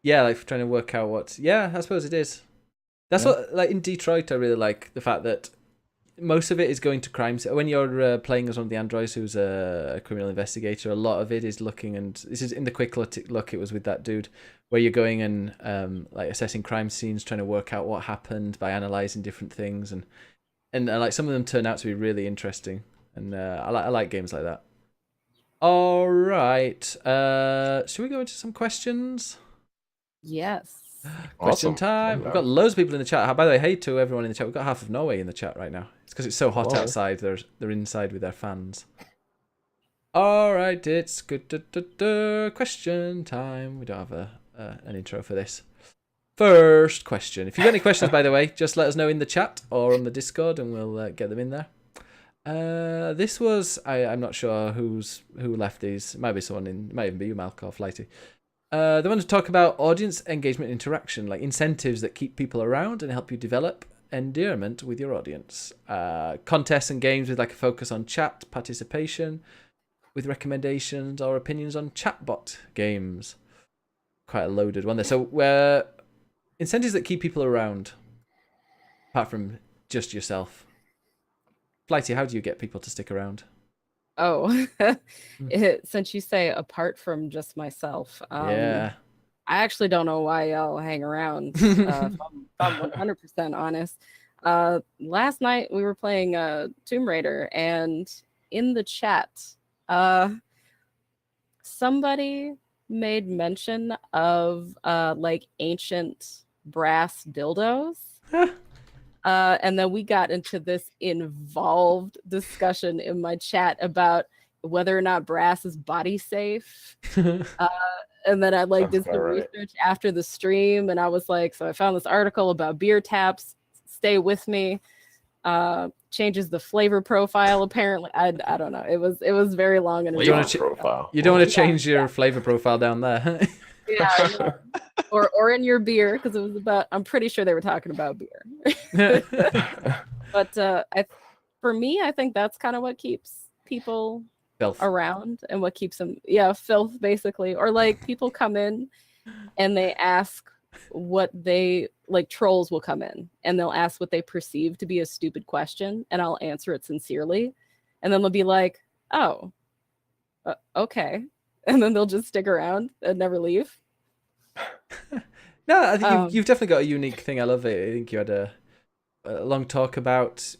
Yeah, like trying to work out what. Yeah, I suppose it is. That's what, like in Detroit, I really like the fact that most of it is going to crime. When you're playing as one of the androids who's a criminal investigator, a lot of it is looking, and this is in the quick look. It was with that dude where you're going and like assessing crime scenes, trying to work out what happened by analyzing different things, and like some of them turn out to be really interesting, and I like games like that. All right, should we go into some questions?
Yes.
Question time. We've got loads of people in the chat. By the way, hey to everyone in the chat. We've got half of Norway in the chat right now. It's because it's so hot outside. They're inside with their fans. All right, it's good. Question time. We don't have an intro for this. First question. If you've got any questions, by the way, just let us know in the chat or on the Discord, and we'll get them in there. This was I'm not sure who left these. It might be someone in. It might even be you, Malk or Flighty. They want to talk about audience engagement interaction, like incentives that keep people around and help you develop endearment with your audience. Contests and games with like a focus on chat participation, with recommendations or opinions on chatbot games. Quite a loaded one there. So, incentives that keep people around, apart from just yourself. Flighty, how do you get people to stick around?
Oh, since you say apart from just myself,
Yeah.
I actually don't know why y'all hang around. If I'm 100% honest. Last night we were playing Tomb Raider, and in the chat, somebody made mention of like ancient brass dildos. And then we got into this involved discussion in my chat about whether or not brass is body safe. And then I like did some research after the stream, and I was like, so I found this article about beer taps. Stay with me. Changes the flavor profile. Apparently, I don't know. It was very long and
flavor profile.
You don't want to change your flavor profile down there.
Yeah, or in your beer, because it was about. I'm pretty sure they were talking about beer. But for me, I think that's kind of what keeps people
Filth.
around, and what keeps them, filth basically. Or like people come in and they ask what they like. Trolls will come in and they'll ask what they perceive to be a stupid question, and I'll answer it sincerely, and then they'll be like, "Oh, okay." And then they'll just stick around and never leave.
No, I think you've definitely got a unique thing. I love it. I think you had a long talk about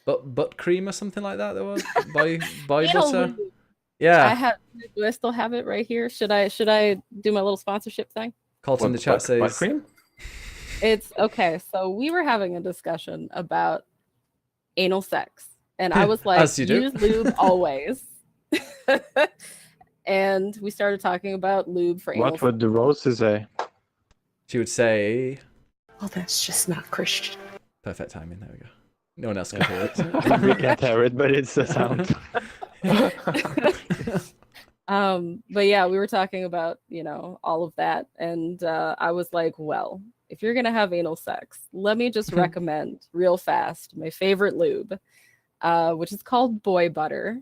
butt cream or something like that. There was boy butter. Yeah.
Do I still have it right here? Should I do my little sponsorship thing?
Colton in the chat says
butt cream?
It's okay. So we were having a discussion about anal sex, and I was like, use lube always. And we started talking about lube for anal
What would the Roses say?
She would say,
"Well, that's just not Christian."
Perfect timing. There we go. No one else can hear it.
We can't hear it, but it's a sound.
But yeah, we were talking about, all of that. And I was like, well, if you're going to have anal sex, let me just recommend real fast my favorite lube, which is called boy butter.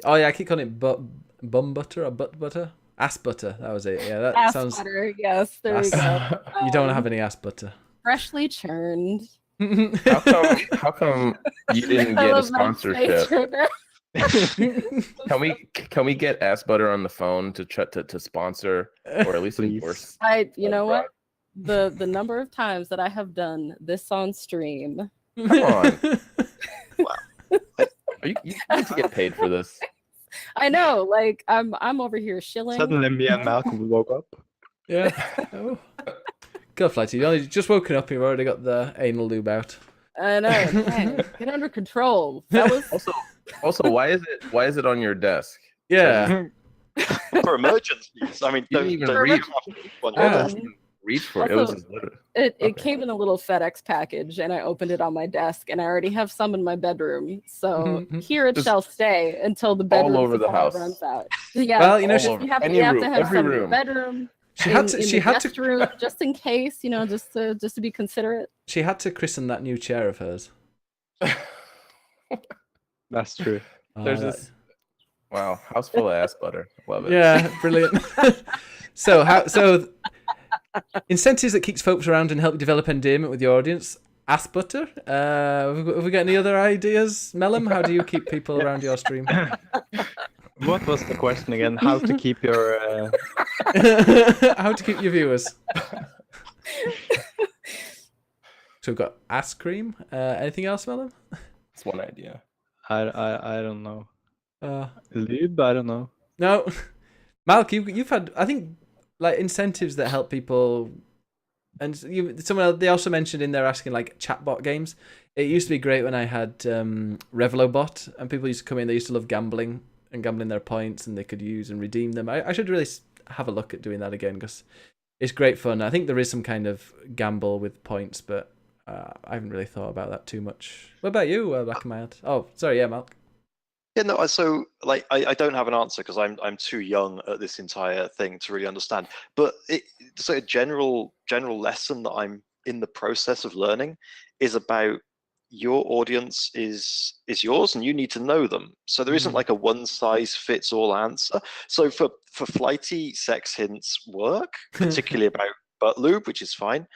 Oh yeah, I keep calling it bum butter or butt butter. Ass butter. That was it. Yeah, that
ass
sounds.
Butter. Yes, there you go.
You don't want to have any ass butter.
Freshly churned.
How come you didn't get a sponsorship? Can we get ass butter on the phone to sponsor, or at least endorse?
You know what? The number of times that I have done this on stream.
Come on. Wow. You need to get paid for this.
I know, like I'm over here shilling.
Suddenly me and Malcolm woke up.
Yeah. Oh. Go, Flighty. You only just woken up. You've already got the anal lube out.
I know. Man, get under control, fellas.
Also, why is it on your desk?
Yeah.
For emergencies. I mean,
don't even reach for it.
Also, it
Okay.
came in a little FedEx package, and I opened it on my desk, and I already have some in my bedroom. So here it shall stay until the bedroom
all over the house
runs out. Yeah.
Well, you
you have to have
every
some in
room.
the bedroom.
She had
to room, just in case, just to be considerate.
She had to christen that new chair of hers.
That's true.
There's this. Wow, house full of ass butter. Love it.
Yeah, brilliant. So Incentives that keeps folks around and help you develop endearment with your audience. Ass butter. Have we got any other ideas, Melum? How do you keep people around your stream?
What was the question again? How to keep your
How to keep your viewers? So we've got ass cream. Anything else, Melum?
It's one idea.
I don't know. Lube, I don't know.
No, Malk, you've had, I think, like incentives that help people, and they also mentioned in there asking like chatbot games. It used to be great when I had Revelobot, and people used to come in. They used to love gambling and gambling their points, and they could use and redeem them. I should really have a look at doing that again because it's great fun. I think there is some kind of gamble with points, but I haven't really thought about that too much. What about you, Back in my head? Oh, sorry, yeah, Malk.
Yeah, no. So, like, I don't have an answer because I'm too young at this entire thing to really understand. But so a general lesson that I'm in the process of learning is about your audience is yours, and you need to know them. So there isn't like a one size fits all answer. So for flighty sex hints work, particularly about butt lube, which is fine.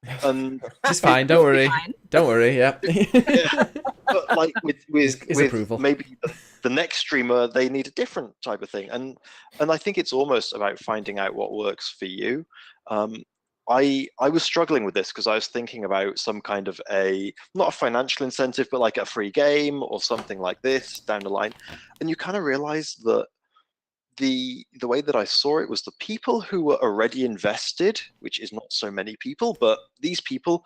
It's fine. Don't worry.
Fine.
Don't worry. Yeah.
Yeah. But like with
approval.
Maybe the next streamer, they need a different type of thing, and I think it's almost about finding out what works for you. I was struggling with this because I was thinking about some kind of not a financial incentive, but like a free game or something like this down the line, and you kind of realize that the way that I saw it was the people who were already invested, which is not so many people, but these people,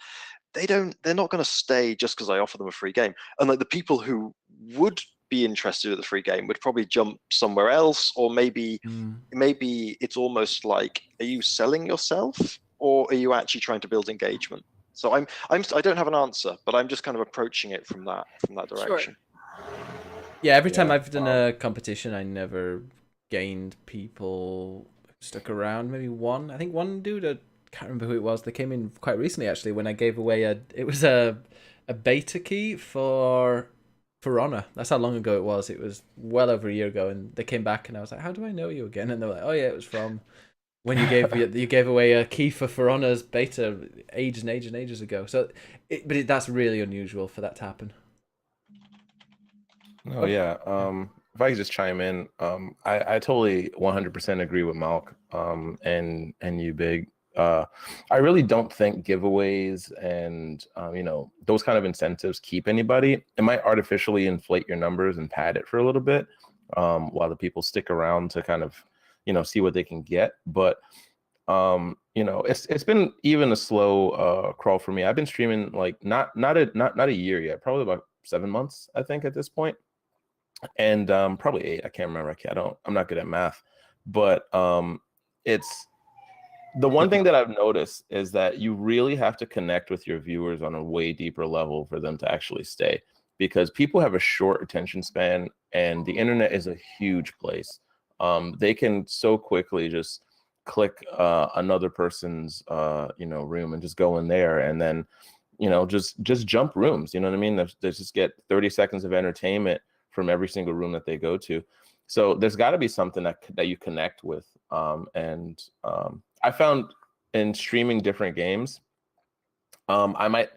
they're not going to stay just because I offer them a free game. And like the people who would be interested in the free game would probably jump somewhere else, or maybe it's almost like, are you selling yourself or are you actually trying to build engagement? So I don't have an answer, but I'm just kind of approaching it from that direction.
Sure.
Yeah, every time I've done a competition, I never gained people stuck around. Maybe one. I think one dude, I can't remember who it was. They came in quite recently, actually, when I gave away it was a beta key for Honor. That's how long ago it was. It was well over a year ago, and they came back, and I was like, "How do I know you again?" And they were like, "Oh yeah, it was from when you gave away a key for Honor's beta ages ago." So, that's really unusual for that to happen.
Oh yeah. If I could just chime in, I totally 100% agree with Malk and you, Big. I really don't think giveaways and those kind of incentives keep anybody. It might artificially inflate your numbers and pad it for a little bit while the people stick around to kind of see what they can get. But it's been even a slow crawl for me. I've been streaming like not a year yet, probably about 7 months, I think, at this point. And probably 8. I can't remember. I'm not good at math, but it's the one thing that I've noticed is that you really have to connect with your viewers on a way deeper level for them to actually stay, because people have a short attention span, and the internet is a huge place. They can so quickly just click another person's room and just go in there, and then just jump rooms. You know what I mean? They just get 30 seconds of entertainment from every single room that they go to. So there's got to be something that you connect with. I found in streaming different games, I might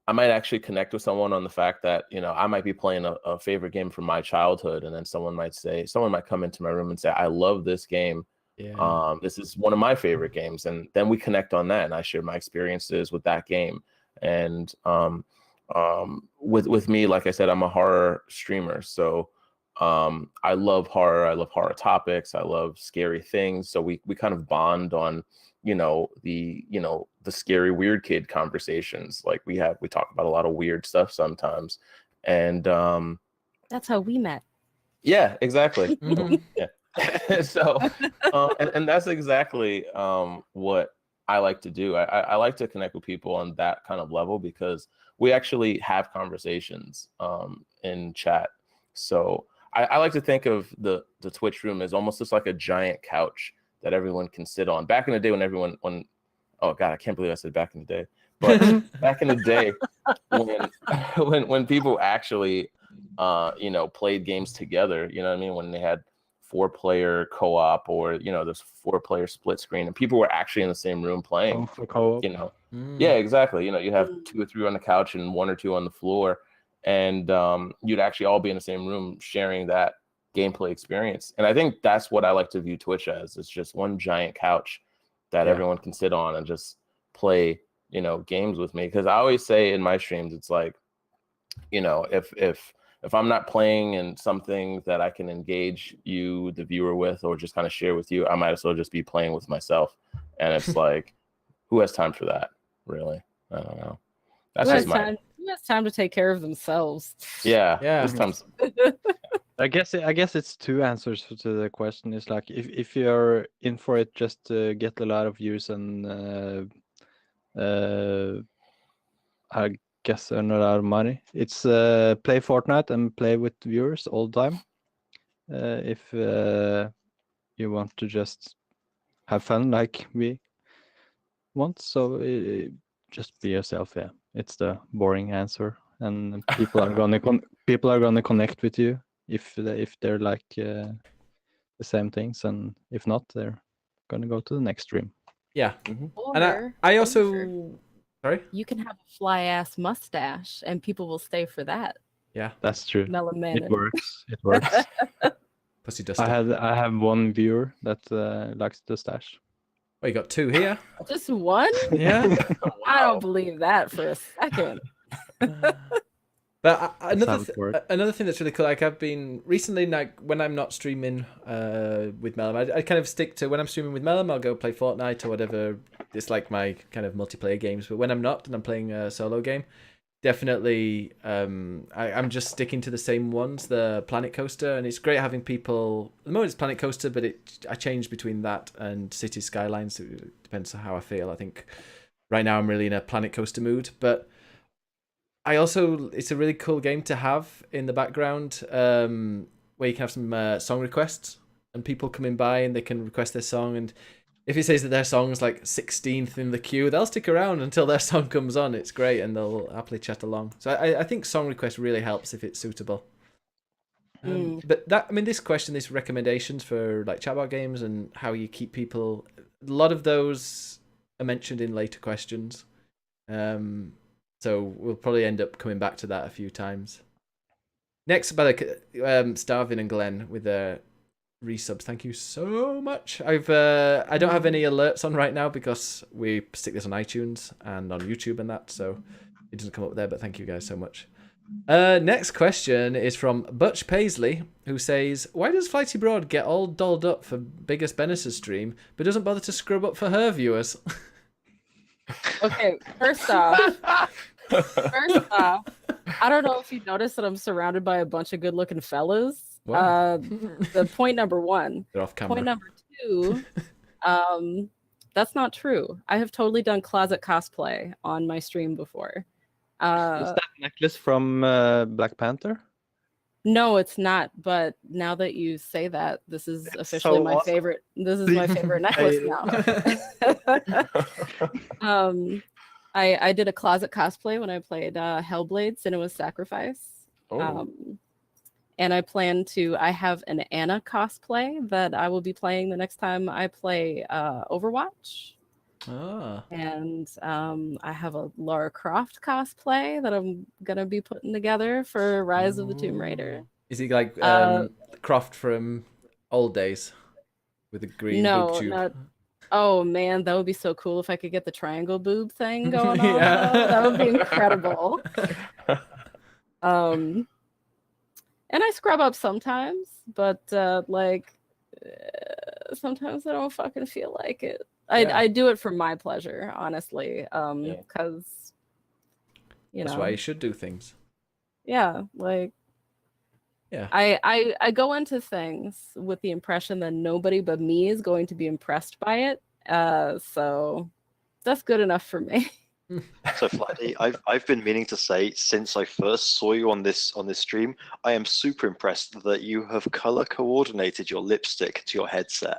actually connect with someone on the fact that, I might be playing a favorite game from my childhood, and then someone might come into my room and say, I love this game. Yeah. This is one of my favorite games. And then we connect on that, and I share my experiences with that game. And with me, like I said, I'm a horror streamer, so I love horror. I love horror topics. I love scary things. So we kind of bond on the scary weird kid conversations. Like we talk about a lot of weird stuff sometimes, and
that's how we met.
Yeah, exactly. Yeah. So and that's exactly what I like to do. I like to connect with people on that kind of level, because we actually have conversations in chat. So I like to think of the Twitch room as almost just like a giant couch that everyone can sit on. Back in the day oh God, I can't believe I said back in the day. But back in the day when people actually played games together, you know what I mean? When they had 4-player co-op or this 4-player split screen, and people were actually in the same room playing.
For co-op.
Yeah, exactly. You have 2 or 3 on the couch and 1 or 2 on the floor, and you'd actually all be in the same room sharing that gameplay experience. And I think that's what I like to view Twitch as. It's just one giant couch that everyone can sit on and just play games with me. Because I always say in my streams, it's like, if I'm not playing in something that I can engage you, the viewer, with, or just kind of share with you, I might as well just be playing with myself. And it's like, who has time for that, really? I don't know. That's just my...
Who has time to take care of themselves?
Yeah. This time's...
I guess it's 2 answers to the question. It's like if you're in for it just to get a lot of views and I guess earn a lot of money, it's play Fortnite and play with viewers all the time. If you want to just have fun like we want, so just be yourself. Yeah, it's the boring answer, and people are gonna connect with you if they're like the same things, and if not, they're gonna go to the next stream.
Yeah.
Or,
And I also sorry,
you can have a fly ass mustache and people will stay for that.
Yeah,
that's true.
Melanated.
It works.
Pussy duster.
I have one viewer that likes the stash.
Oh, you got 2 here.
Just one?
Yeah.
I don't believe that for a second.
But another thing that's really cool, like I've been recently, like when I'm not streaming with Melim, I kind of stick to, when I'm streaming with Melim, I'll go play Fortnite or whatever. It's like my kind of multiplayer games. But when I'm not and I'm playing a solo game, definitely I'm just sticking to the same ones, the Planet Coaster. And it's great having people, at the moment it's Planet Coaster, but I change between that and City Skylines. It depends on how I feel. I think right now I'm really in a Planet Coaster mood, but it's a really cool game to have in the background, where you can have some song requests and people coming by and they can request their song. And if it says that their song's like 16th in the queue, they'll stick around until their song comes on. It's great, and they'll happily chat along. So I think song request really helps if it's suitable. But this recommendations for like chatbot games and how you keep people, a lot of those are mentioned in later questions. So we'll probably end up coming back to that a few times. Next, by the Starvin and Glenn with their resubs. Thank you so much. I don't have any alerts on right now because we stick this on iTunes and on YouTube and that, so it doesn't come up there. But thank you guys so much. Next question is from Butch Paisley, who says, "Why does Flighty Broad get all dolled up for BiggusBennus' stream, but doesn't bother to scrub up for her viewers?"
Okay, first off, I don't know if you noticed that I'm surrounded by a bunch of good-looking fellas. The point number 1.
They're off camera.
Point number 2, that's not true. I have totally done closet cosplay on my stream before.
Is that necklace from Black Panther?
No, it's not. But now that you say that, this is officially
so
my
awesome.
favorite. This is my favorite necklace now. I did a closet cosplay when I played Hellblades, and it was Sacrifice. And I have an Anna cosplay that I will be playing the next time I play Overwatch. And I have a Lara Croft cosplay that I'm gonna be putting together for Rise of the Tomb Raider.
Is he like Croft from old days with the green boob tube?
Not. Oh man, that would be so cool if I could get the triangle boob thing going on.
Yeah.
That would be incredible. And I scrub up sometimes, but sometimes I don't fucking feel like it. I do it for my pleasure, honestly, because
that's why you should do things.
Yeah, like I go into things with the impression that nobody but me is going to be impressed by it. So that's good enough for me.
So Flatty, I've been meaning to say since I first saw you on this stream, I am super impressed that you have color coordinated your lipstick to your headset.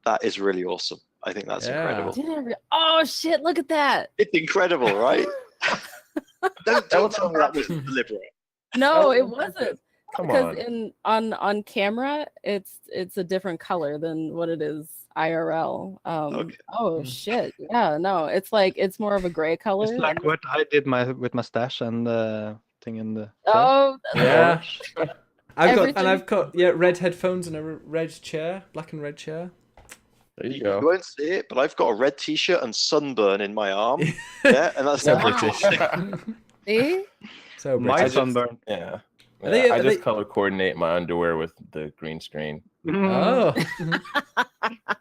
That is really awesome. I think that's incredible.
Oh shit! Look at that.
It's incredible, right? Don't tell me that was deliberate.
No, it wasn't.
Come
Because
on.
on camera, it's a different color than what it is IRL.
Okay.
Oh shit, yeah, no, it's more of a gray color.
It's like what I did with my stash and the thing in the
Oh
Yeah.
Everything-
I've got red headphones and a red chair, black and red chair.
There you
You
go.
won't see it, but I've got a red T-shirt and sunburn in my arm. Yeah, and that's
So
Wow.
British.
See?
So
my
British.
sunburn.
Yeah.
Are they-
I
are
just
they-
color coordinate my underwear with the green screen.
Oh.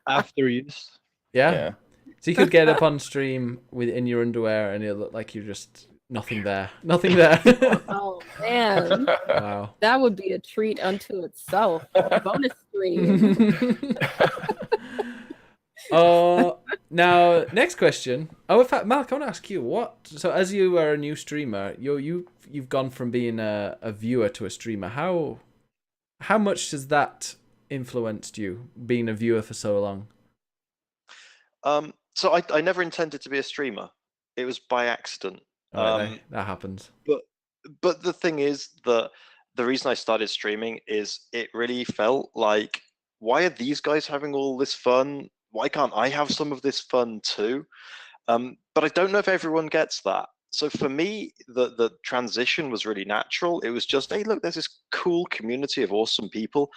After use.
Yeah.
Yeah.
So you could get up on stream in your underwear and it'll look like you're just nothing there. Nothing there.
Oh man,
Wow.
that would be a treat unto itself. A bonus stream.
Now next question. Oh, in fact, Malk, I want to ask you what. So, as you are a new streamer, you've gone from being a viewer to a streamer. How much has that influenced you being a viewer for so long?
So I never intended to be a streamer. It was by accident.
Right, that happens.
But the thing is that the reason I started streaming is it really felt like, why are these guys having all this fun? Why can't I have some of this fun too? But I don't know if everyone gets that. So for me, the transition was really natural. It was just, hey, look, there's this cool community of awesome people,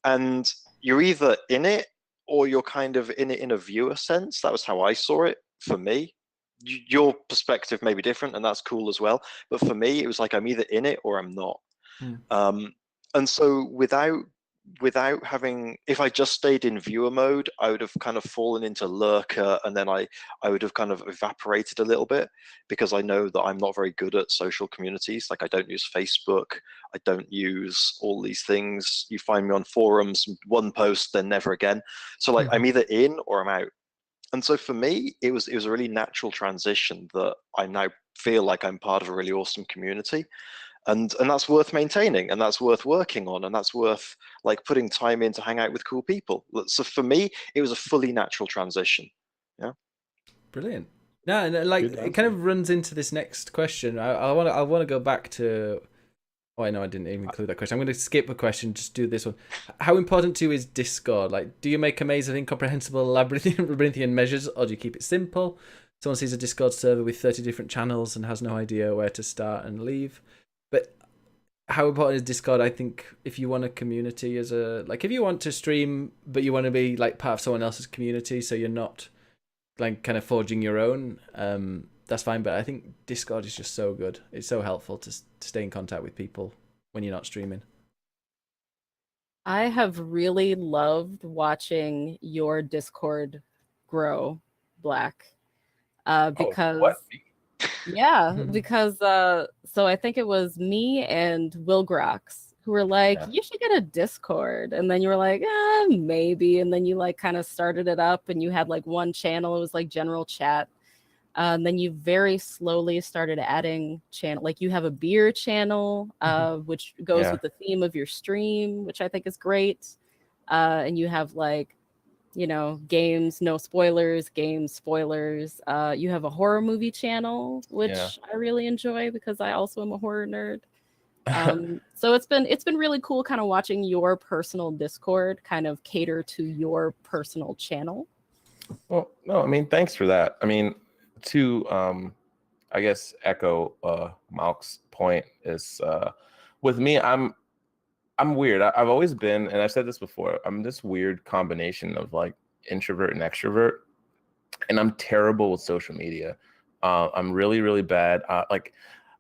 and you're either in it or you're kind of in it in a viewer sense. That was how I saw it for me. Your perspective may be different, and that's cool as well. But for me, it was like I'm either in it or I'm not. And so without having, if I just stayed in viewer mode, I would have kind of fallen into lurker, and then I would have kind of evaporated a little bit, because I know that I'm not very good at social communities. Like, I don't use Facebook, I don't use all these things. You find me on forums, one post, then never again. So like, I'm either in or I'm out. And so for me, it was a really natural transition that I now feel like I'm part of a really awesome community. And that's worth maintaining, and that's worth working on, and that's worth like putting time in to hang out with cool people. So for me, it was a fully natural transition. Yeah.
Brilliant. No, and like it kind of runs into this next question. I want to go back to. Oh, I know I didn't even include that question. I'm going to skip a question. Just do this one. How important to you is Discord? Like, do you make a maze of incomprehensible labyrinthian measures, or do you keep it simple? Someone sees a Discord server with 30 different channels and has no idea where to start and leave. But how important is Discord? I think if you want a community if you want to stream, but you want to be like part of someone else's community, so you're not like kind of forging your own, that's fine. But I think Discord is just so good. It's so helpful to stay in contact with people when you're not streaming.
I have really loved watching your Discord grow, Black, because because so I think it was me and Will Grox who were like, you should get a Discord, and then you were like, maybe, and then you like kind of started it up, and you had like one channel. It was like general chat. And then you very slowly started adding channel, like you have a beer channel, which goes with the theme of your stream, which I think is great. And you have like, games, no spoilers, game spoilers. You have a horror movie channel, which I really enjoy because I also am a horror nerd. So it's been really cool kind of watching your personal Discord kind of cater to your personal channel.
Well, no, I mean, thanks for that. I mean, to I guess echo Malk's point is with me, I'm weird. I've always been, and I've said this before, I'm this weird combination of like introvert and extrovert, and I'm terrible with social media. I'm really, really bad. Like,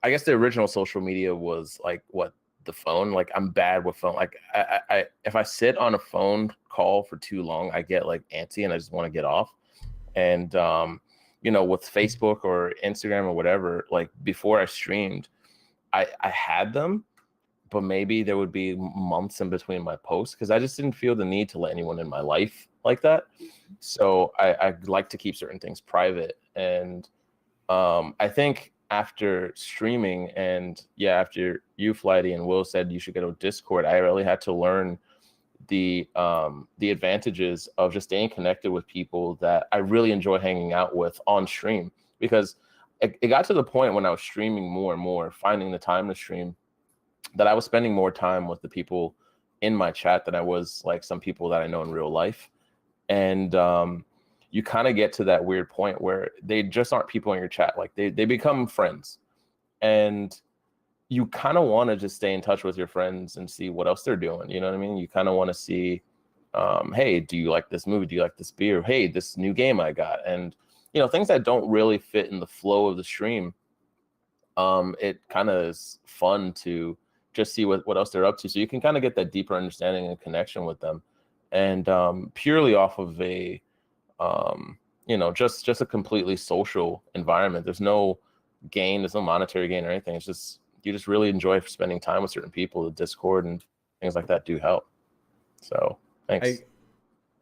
I guess the original social media was like the phone. Like, I'm bad with phone. Like, I if I sit on a phone call for too long, I get like antsy and I just want to get off. And with Facebook or Instagram or whatever, like before I streamed, I had them, but maybe there would be months in between my posts because I just didn't feel the need to let anyone in my life like that. So I like to keep certain things private. And I think after streaming and after you, Flighty, and Will said you should get a Discord, I really had to learn the advantages of just staying connected with people that I really enjoy hanging out with on stream, because it got to the point when I was streaming more and more, finding the time to stream, that I was spending more time with the people in my chat than I was like some people that I know in real life. And you kind of get to that weird point where they just aren't people in your chat. Like they become friends. And you kind of want to just stay in touch with your friends and see what else they're doing. You know what I mean? You kind of want to see, hey, do you like this movie? Do you like this beer? Hey, this new game I got. And, you know, things that don't really fit in the flow of the stream. It kind of is fun to just see what else they're up to. So you can kind of get that deeper understanding and connection with them. And purely off of a, you know, just a completely social environment. There's no gain, there's no monetary gain or anything. It's just, you just really enjoy spending time with certain people. The Discord and things like that do help. So thanks.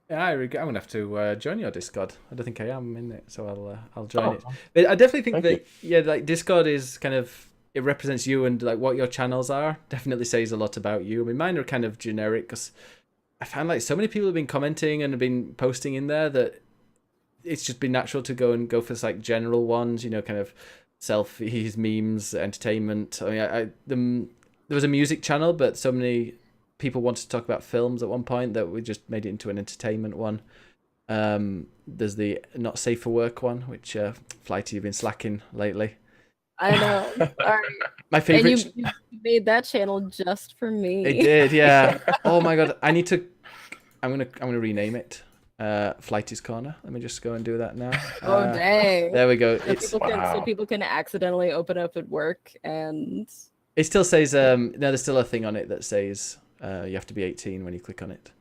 I'm gonna have to join your Discord. I don't think I am in it, so I'll join it. But I definitely think that like Discord is kind of, it represents you, and like what your channels are definitely says a lot about you. I mean, mine are kind of generic because I found like so many people have been commenting and have been posting in there that it's just been natural to go for like general ones, you know, kind of selfies, memes, entertainment. I mean, there was a music channel, but so many people wanted to talk about films at one point that we just made it into an entertainment one. There's the not safe for work one, which Flighty, you've been slacking lately.
I know. All right.
My favorite.
And you made that channel just for me.
It did, yeah. Oh my god, I'm gonna rename it. Flighty's Corner. Let me just go and do that now.
Oh dang!
There we go.
So people can accidentally open up at work, and
it still says no. There's still a thing on it that says you have to be 18 when you click on it.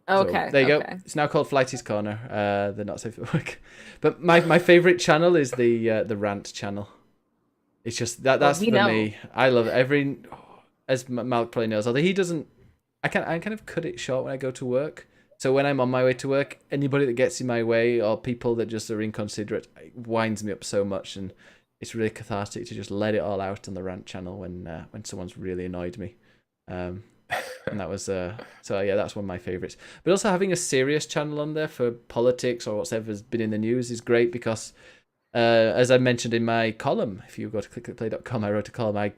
Okay.
So there you go. It's now called Flighty's Corner. They're not safe at work. But my favorite channel is the rant channel. It's just that's for me. I love it. As Malk probably knows, although he doesn't. I kind of cut it short when I go to work. So when I'm on my way to work, anybody that gets in my way or people that just are inconsiderate, it winds me up so much, and it's really cathartic to just let it all out on the rant channel when someone's really annoyed me. And that was so yeah, that's one of my favorites. But also having a serious channel on there for politics or whatever's been in the news is great because as I mentioned in my column, if you go to clickclickplay.com, I wrote a column. I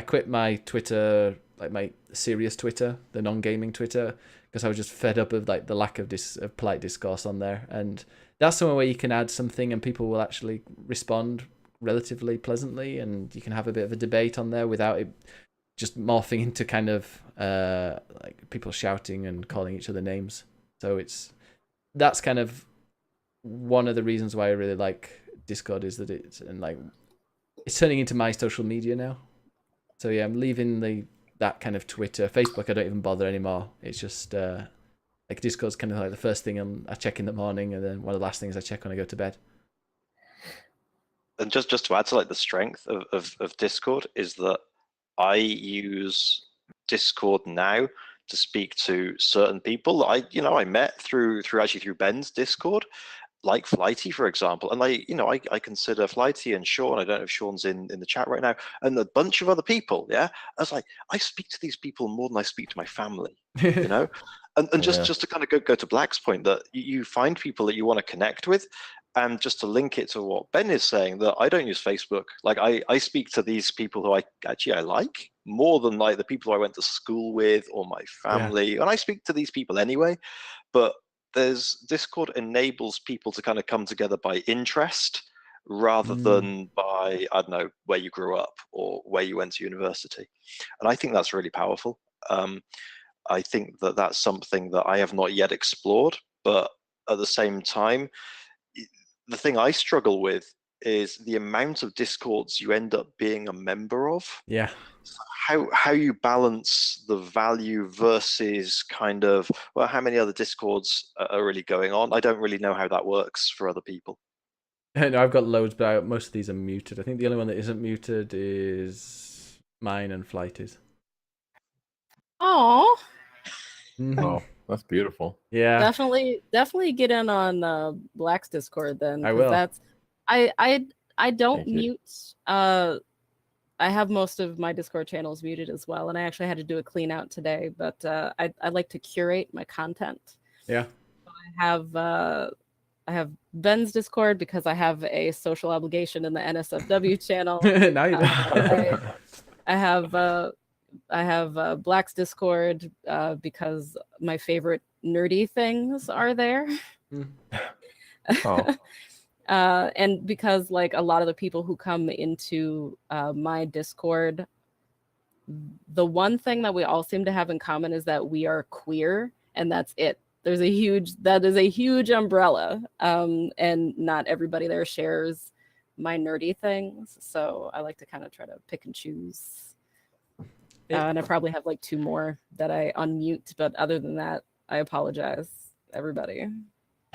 quit my Twitter, like my serious Twitter, the non-gaming Twitter, because I was just fed up of like the lack of polite discourse on there. And that's somewhere where you can add something and people will actually respond relatively pleasantly, and you can have a bit of a debate on there without it just morphing into kind of like people shouting and calling each other names. So that's kind of one of the reasons why I really like Discord, is that it's turning into my social media now. So yeah, I'm leaving that kind of Twitter. Facebook I don't even bother anymore. It's just like Discord's kind of like the first thing I check in the morning, and then one of the last things I check when I go to bed.
And just to add to like the strength of Discord is that I use Discord now to speak to certain people that I met through Ben's Discord, like Flighty, for example. And I consider Flighty and Sean, I don't know if Sean's in the chat right now, and a bunch of other people, yeah. I was like, I speak to these people more than I speak to my family, you know? And just to kind of go to Black's point, that you find people that you want to connect with. And just to link it to what Ben is saying, that I don't use Facebook. Like I speak to these people who I like more than like the people I went to school with or my family. Yeah. And I speak to these people anyway, but Discord enables people to kind of come together by interest rather than by, I don't know, where you grew up or where you went to university. And I think that's really powerful. I think that that's something that I have not yet explored, but at the same time, the thing I struggle with is the amount of Discords you end up being a member of.
Yeah.
So how you balance the value versus kind of, well, how many other Discords are really going on? I don't really know how that works for other people.
No, I've got loads, but most of these are muted. I think the only one that isn't muted is mine and Flighty's.
Oh.
Oh, that's beautiful.
Yeah.
Definitely get in on Black's Discord then.
I will.
I don't mute. I have most of my Discord channels muted as well, and I actually had to do a clean out today. But I like to curate my content.
Yeah.
I have Ben's Discord because I have a social obligation in the NSFW channel.
Now you do.
I have Black's Discord because my favorite nerdy things are there.
Oh.
And because like a lot of the people who come into my Discord, the one thing that we all seem to have in common is that we are queer, and that's it. That is a huge umbrella, and not everybody there shares my nerdy things. So I like to kind of try to pick and choose. And I probably have like 2 more that I unmute, but other than that, I apologize, everybody.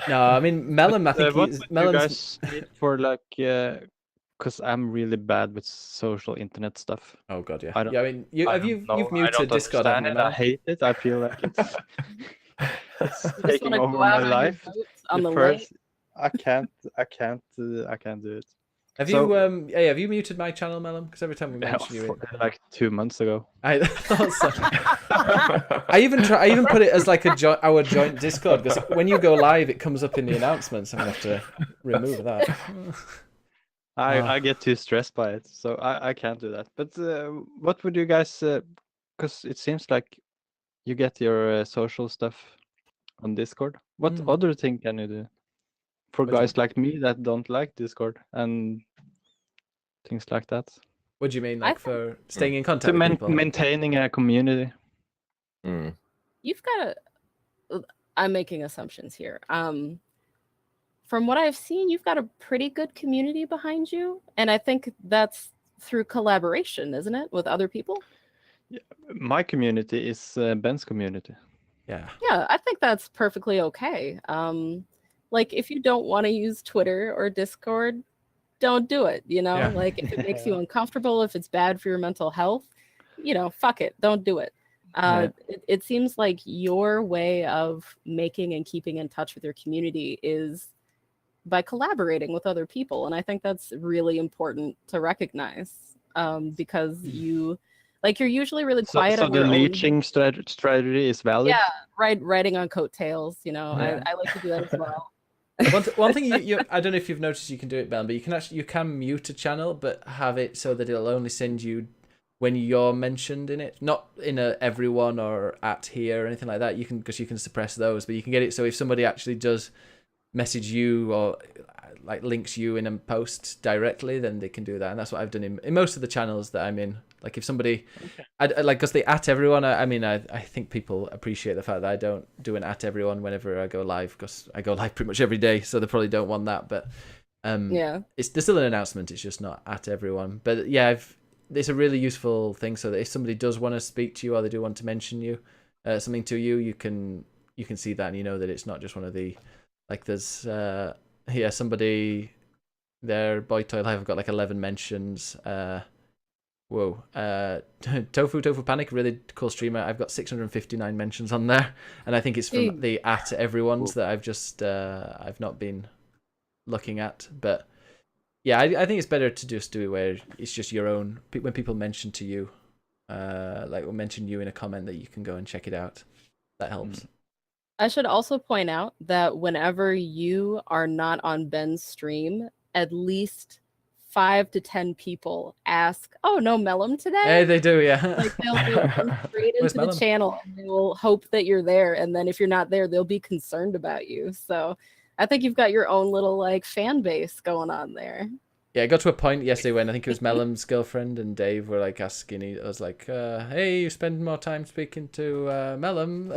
No, I mean Melon. I think
what
he's
would you
Melon's.
guys need for like, because I'm really bad with social internet stuff.
Oh god, yeah.
I don't-
Yeah, I mean,
I don't know.
you've
I
muted
don't
Discord, haven't you,
understand it. I
Melon?
hate it. I feel like it's
Just
taking
wanna
over
go out
my
on your
life.
boats on the
first,
lake.
I can't do it.
Have
So-
you have you muted my channel, Melon? Because every time we mention you,
Like 2 months ago.
I thought so. I even put it as like our joint Discord, because when you go live, it comes up in the announcements. I'm gonna have to remove that.
I get too stressed by it, so I can't do that. But what would you guys? Because it seems like you get your social stuff on Discord. What other thing can you do for
What do you-
guys like me that don't like Discord and things like that?
What do you mean,
I
like for staying in
To
contact with people?
maintaining a community.
You've got I'm making assumptions here. From what I've seen, you've got a pretty good community behind you, and I think that's through collaboration, isn't it, with other people?
My community is Ben's community.
Yeah.
Yeah, I think that's perfectly okay. Like if you don't want to use Twitter or Discord, don't do it. You know,
Yeah.
like if it makes you uncomfortable, if it's bad for your mental health, you know, fuck it, don't do it. It seems like your way of making and keeping in touch with your community is by collaborating with other people, and I think that's really important to recognize, because you're usually really quiet
So
on
the
your own.
leeching strategy is valid.
Yeah, riding on coattails. You know,
Yeah.
I like to do that as well.
One thing you I don't know if you've noticed, you can do it, Ben, but you can mute a channel, but have it so that it'll only send you when you're mentioned in it, not in a everyone or at here or anything like that. You can suppress those, but you can get it so if somebody actually does message you or like links you in a post directly, then they can do that. And that's what I've done in most of the channels that I'm in. Like if somebody, I like, because they at everyone. I think people appreciate the fact that I don't do an at everyone whenever I go live, because I go live pretty much every day, so they probably don't want that. But
Yeah,
there's still an announcement. It's just not at everyone. But yeah, it's a really useful thing, so that if somebody does want to speak to you or they do want to mention you, something to you, you can see that, and you know that it's not just one of the, like there's somebody there, Boy Toy Live, I've got like 11 mentions. Tofu Panic, really cool streamer. I've got 659 mentions on there, and I think it's from the at everyone's that I've just I've not been looking at. But yeah, I think it's better to just do it where it's just your own. When people mention to you, like will mention you in a comment, that you can go and check it out. That helps.
I should also point out that whenever you are not on Ben's stream, at least 5 to 10 people ask, "Oh, no Mellum today?"
Hey, they do, yeah.
Like they'll come straight
Where's
into the
Mellum?
channel, and they will hope that you're there, and then if you're not there, they'll be concerned about you. So I think you've got your own little like fan base going on there.
Yeah, it got to a point yesterday when I think it was Mellum's girlfriend and Dave were like asking. I was like, "Hey, you spend more time speaking to Mellum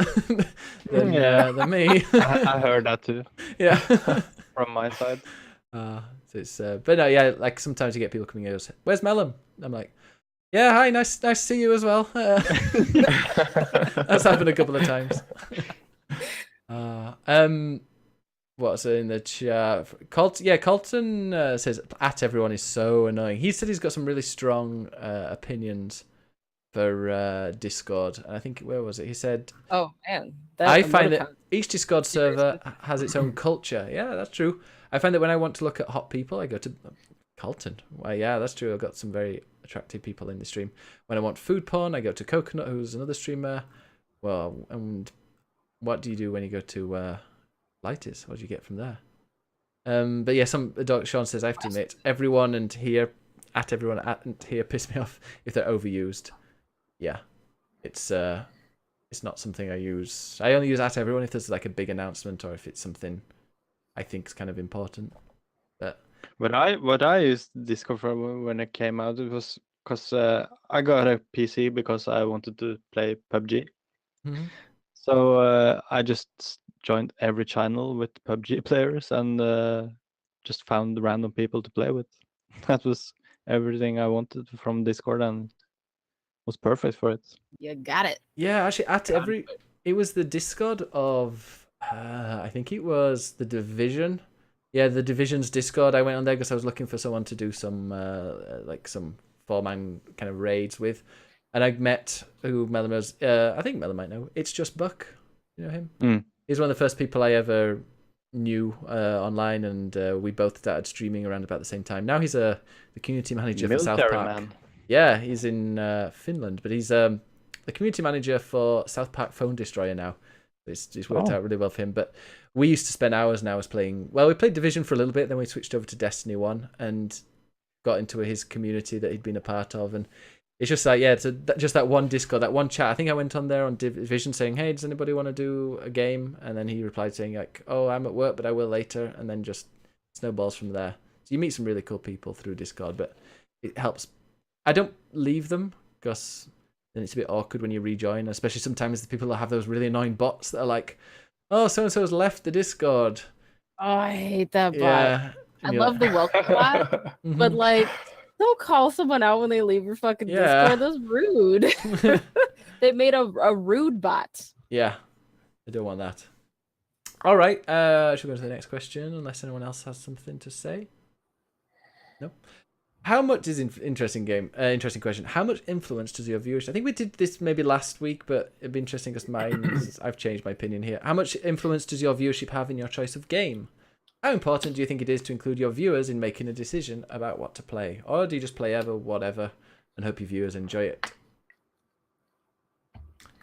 than me."
I heard that too.
Yeah,
from my side.
So it's but no, yeah, like sometimes you get people coming in and say, "Where's Mellum?" I'm like, "Yeah, hi, nice to see you as well." That's happened a couple of times. What's in the chat? Colton says at everyone is so annoying. He said he's got some really strong opinions for Discord, and I think, where was it? He said,
"Oh man,
I find that each Discord server has its own culture." Yeah, that's true. I find that when I want to look at hot people, I go to Colton. Well, yeah, that's true. I've got some very attractive people in the stream. When I want food porn, I go to Coconut, who's another streamer. Well, and what do you do when you go to Lighters? What do you get from there? But yeah, Sean says, I have to admit, everyone and here piss me off if they're overused. yeah, it's not something I use. I only use @everyone if there's like a big announcement or if it's something I think is kind of important. But
what I used Discord for when it came out, it was because I got a PC because I wanted to play PUBG. So I just joined every channel with PUBG players and just found random people to play with. That was everything I wanted from Discord and was perfect for it.
You got it.
Yeah, actually, it was the Discord of I think it was the Division. Yeah, the Division's Discord. I went on there because I was looking for someone to do some like some 4-man kind of raids with, and I met who Melon was. I think Melon might know. It's Just Buck. You know him? He's one of the first people I ever knew online, and we both started streaming around about the same time. Now he's the community manager for South Park. Man. Yeah, he's in Finland, but he's the community manager for South Park Phone Destroyer now. It's worked out really well for him. But we used to spend hours and hours playing. Well, we played Division for a little bit, then we switched over to Destiny 1 and got into his community that he'd been a part of. And it's just like, yeah, just that one Discord, that one chat. I think I went on there on Division saying, hey, does anybody want to do a game? And then he replied saying, like, oh, I'm at work, but I will later. And then just snowballs from there. So you meet some really cool people through Discord, but it helps. I don't leave them because then it's a bit awkward when you rejoin, especially sometimes the people that have those really annoying bots that are like, oh, so-and-so's left the Discord.
Oh, I hate that bot.
Yeah.
I love the welcome bot, but like, don't call someone out when they leave your fucking Discord. That's rude. They made a rude bot.
Yeah, I don't want that. All right, should we go to the next question, unless anyone else has something to say? No. How much is interesting question? How much influence does your viewership? I think we did this maybe last week, but it'd be interesting because I've changed my opinion here. How much influence does your viewership have in your choice of game? How important do you think it is to include your viewers in making a decision about what to play? Or do you just play whatever, and hope your viewers enjoy it?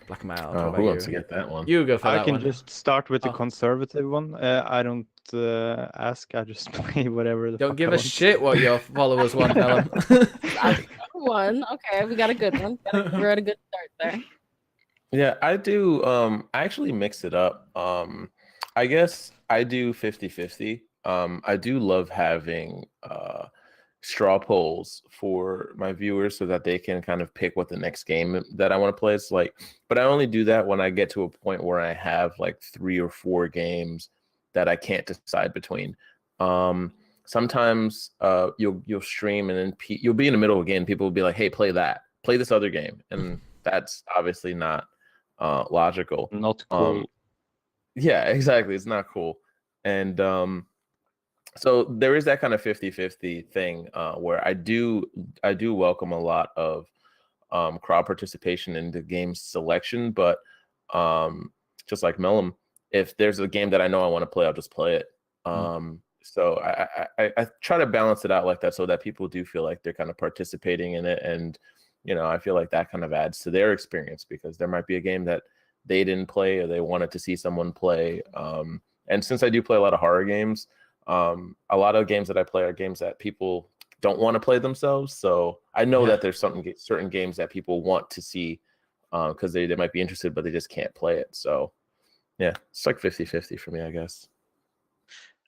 Black and Mild.
Who wants to get that one?
You go for that one.
I can just start with the conservative one. I don't ask. I just play whatever the
Don't
fuck
give
I
a
want.
shit what your followers want, Helen.
One. Okay, we got a good one. We're at a good start there.
Yeah, I do. I actually mix it up. I guess I do 50-50. I do love having straw polls for my viewers so that they can kind of pick what the next game that I want to play is like. But I only do that when I get to a point where I have like 3 or 4 games that I can't decide between. Sometimes you'll stream and then you'll be in the middle of a game. People will be like, "Hey, play this other game," and that's obviously not logical.
Not cool.
Yeah, exactly. It's not cool. And so there is that kind of 50-50 thing where I do welcome a lot of crowd participation in the game selection, but just like Mellum, if there's a game that I know I want to play, I'll just play it. So I try to balance it out like that so that people do feel like they're kind of participating in it. And, you know, I feel like that kind of adds to their experience because there might be a game that they didn't play or they wanted to see someone play. And since I do play a lot of horror games, a lot of games that I play are games that people don't want to play themselves. So I know that there's certain games that people want to see because they might be interested, but they just can't play it. So yeah, it's like 50-50 for me, I guess.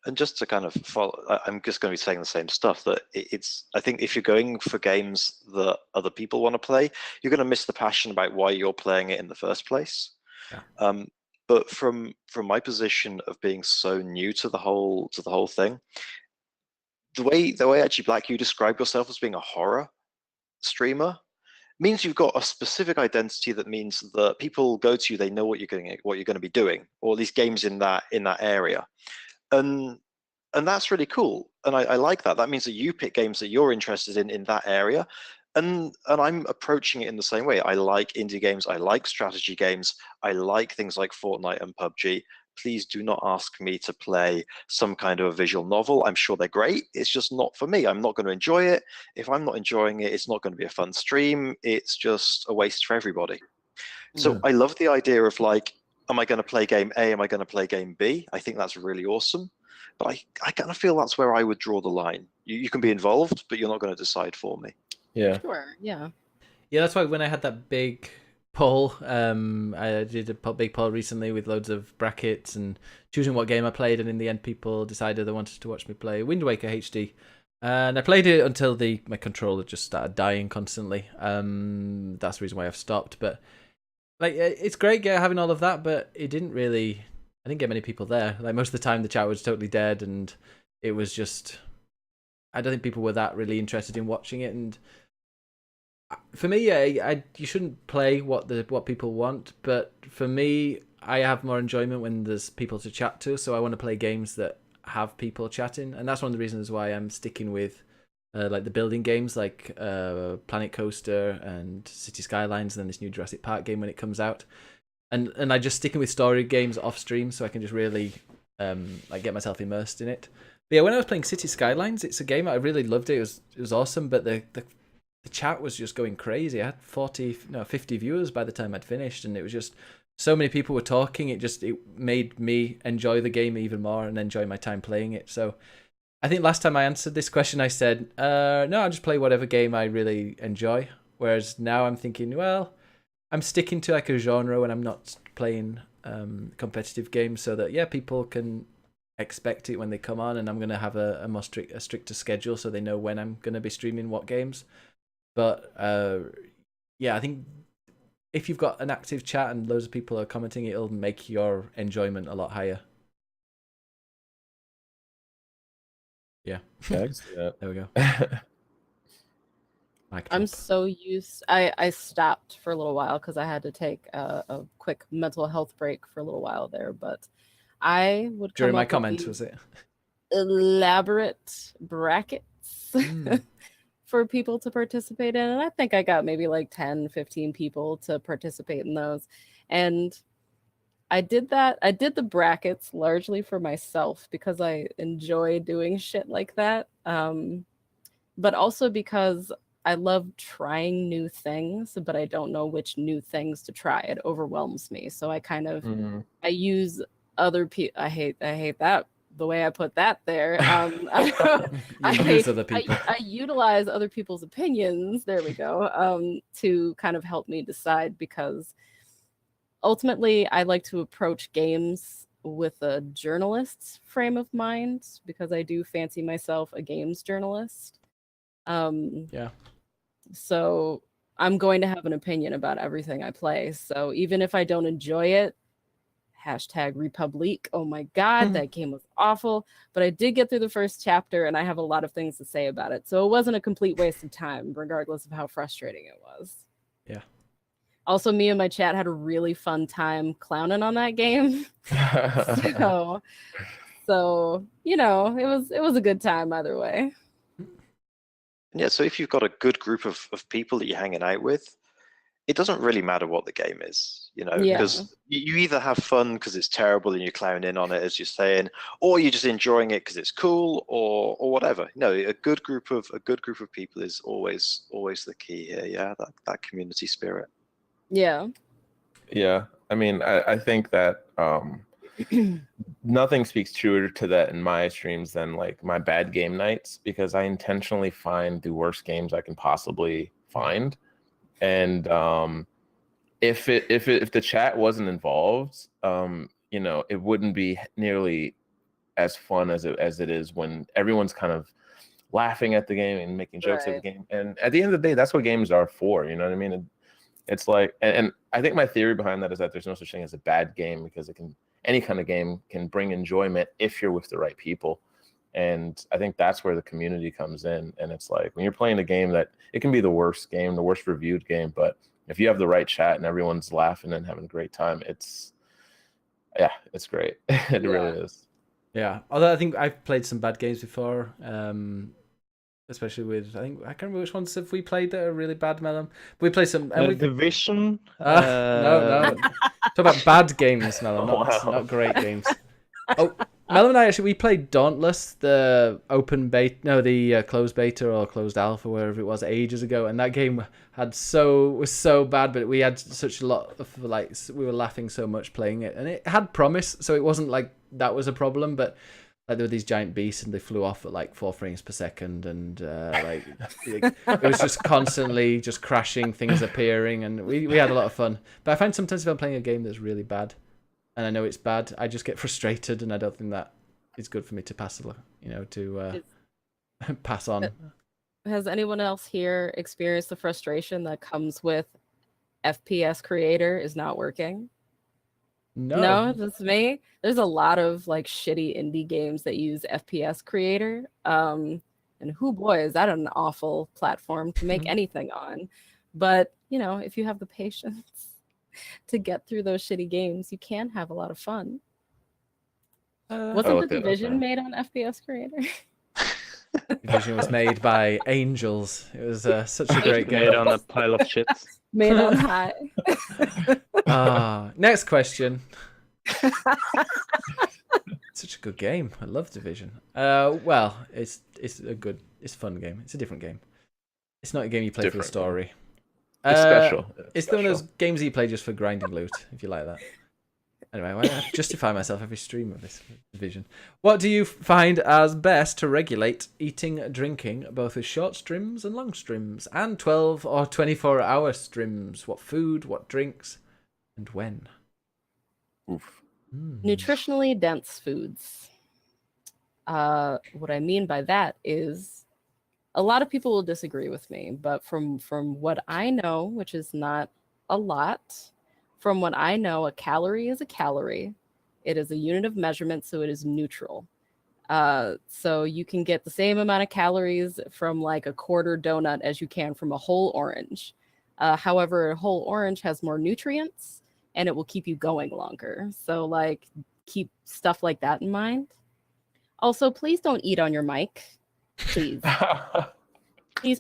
And just to kind of follow, I'm just going to be saying the same stuff that I think if you're going for games that other people want to play, you're going to miss the passion about why you're playing it in the first place. Yeah. But from my position of being so new to the whole thing, the way actually Black, you describe yourself as being a horror streamer means you've got a specific identity that means that people go to you, they know what you're going to be doing, or at least games in that area. And that's really cool. And I like that. That means that you pick games that you're interested in that area. And I'm approaching it in the same way. I like indie games. I like strategy games. I like things like Fortnite and PUBG. Please do not ask me to play some kind of a visual novel. I'm sure they're great. It's just not for me. I'm not going to enjoy it. If I'm not enjoying it, it's not going to be a fun stream. It's just a waste for everybody. So I love the idea of like, am I going to play game A? Am I going to play game B? I think that's really awesome. But I kind of feel that's where I would draw the line. You can be involved, but you're not going to decide for me.
Yeah.
Sure. Yeah.
Yeah, that's why when I had that big poll, I did a big poll recently with loads of brackets and choosing what game I played, and in the end, people decided they wanted to watch me play Wind Waker HD. And I played it until my controller just started dying constantly. That's the reason why I've stopped. But like, it's great having all of that, but it didn't really. I didn't get many people there. Like most of the time, the chat was totally dead, and it was just. I don't think people were that really interested in watching it, and for me, you shouldn't play what people want. But for me, I have more enjoyment when there's people to chat to. So I want to play games that have people chatting, and that's one of the reasons why I'm sticking with like the building games, like Planet Coaster and City Skylines, and then this new Jurassic Park game when it comes out. And I just sticking with story games off stream, so I can just really like get myself immersed in it. But yeah, when I was playing City Skylines, it's a game I really loved it. It was awesome, but the chat was just going crazy. I had 50 viewers by the time I'd finished, and it was just so many people were talking. It made me enjoy the game even more and enjoy my time playing it. So I think last time I answered this question, I said, no, I'll just play whatever game I really enjoy. Whereas now I'm thinking, well, I'm sticking to like a genre when I'm not playing competitive games, so that, yeah, people can expect it when they come on, and I'm going to have a stricter schedule so they know when I'm going to be streaming what games. But yeah, I think if you've got an active chat and loads of people are commenting, it'll make your enjoyment a lot higher. Yeah.
Yeah, I can see that.
There we go.
I'm so used. I stopped for a little while because I had to take a quick mental health break for a little while there. But I would
during my comment, was it
elaborate brackets for people to participate in, and I think I got maybe like 10-15 people to participate in those. And I did that. I did the brackets largely for myself because I enjoy doing shit like that, but also because I love trying new things, but I don't know which new things to try. It overwhelms me, so I kind of I use other people. I hate that the way I put that there. I utilize other people's opinions. There we go. To kind of help me decide, because ultimately I like to approach games with a journalist's frame of mind, because I do fancy myself a games journalist.
Yeah.
So I'm going to have an opinion about everything I play. So even if I don't enjoy it, #Republique. Oh my God, that game was awful. But I did get through the first chapter, and I have a lot of things to say about it. So it wasn't a complete waste of time, regardless of how frustrating it was.
Yeah.
Also, me and my chat had a really fun time clowning on that game. so you know, it was a good time either way.
Yeah, so if you've got a good group of people that you're hanging out with, it doesn't really matter what the game is, you know, because you either have fun because it's terrible and you clown in on it, as you're saying, or you're just enjoying it because it's cool, or whatever. No, a good group of people is always the key here. Yeah, that community spirit.
Yeah.
Yeah, I mean, I think that nothing speaks truer to that in my streams than like my bad game nights, because I intentionally find the worst games I can possibly find. And if the chat wasn't involved, you know, it wouldn't be nearly as fun as it is when everyone's kind of laughing at the game and making jokes at the game. And at the end of the day, that's what games are for. You know what I mean? It's like, and I think my theory behind that is that there's no such thing as a bad game, because any kind of game can bring enjoyment if you're with the right people. And I think that's where the community comes in. And it's like, when you're playing a game that it can be the worst game, the worst reviewed game, but if you have the right chat and everyone's laughing and having a great time, it's great. It really is.
Yeah. Although I think I've played some bad games before, especially with, I can't remember which ones have we played that are really bad, Melon. We played some.
Division.
No. Talk about bad games, Melon, not great games. Oh, Melon and I we played Dauntless, the closed beta or closed alpha, wherever it was, ages ago, and that game was so bad, but we had such a lot of we were laughing so much playing it, and it had promise, so it wasn't like that was a problem. But like there were these giant beasts and they flew off at like 4 frames per second, and like it was just constantly just crashing, things appearing, and we had a lot of fun. But I find sometimes if I'm playing a game that's really bad, and I know it's bad, I just get frustrated, and I don't think that is good for me to pass pass on.
Has anyone else here experienced the frustration that comes with FPS creator is not working? No, that's me. There's a lot of like shitty indie games that use FPS creator. And boy, is that an awful platform to make anything on. But, if you have the patience to get through those shitty games, you can have a lot of fun. Wasn't The Division made on FPS creator?
Division was made by angels. It was such a great game.
Made on a pile of shit.
Made on high.
Next question. Such a good game. I love Division. Well, it's a fun game. It's a different game. It's not a game you play for the story.
It's special.
It's one of those games you play just for grinding loot, if you like that. Anyway, why do I justify myself every stream of this Division? What do you find as best to regulate eating, drinking, both with short streams and long streams, and 12 or 24-hour streams? What food, what drinks, and when?
Oof.
Nutritionally dense foods. What I mean by that is a lot of people will disagree with me, but from what I know, which is not a lot, from what I know, a calorie is a calorie. It is a unit of measurement, so it is neutral. So you can get the same amount of calories from like a quarter donut as you can from a whole orange. However, a whole orange has more nutrients and it will keep you going longer. So like keep stuff like that in mind. Also, please don't eat on your mic. Please. Please.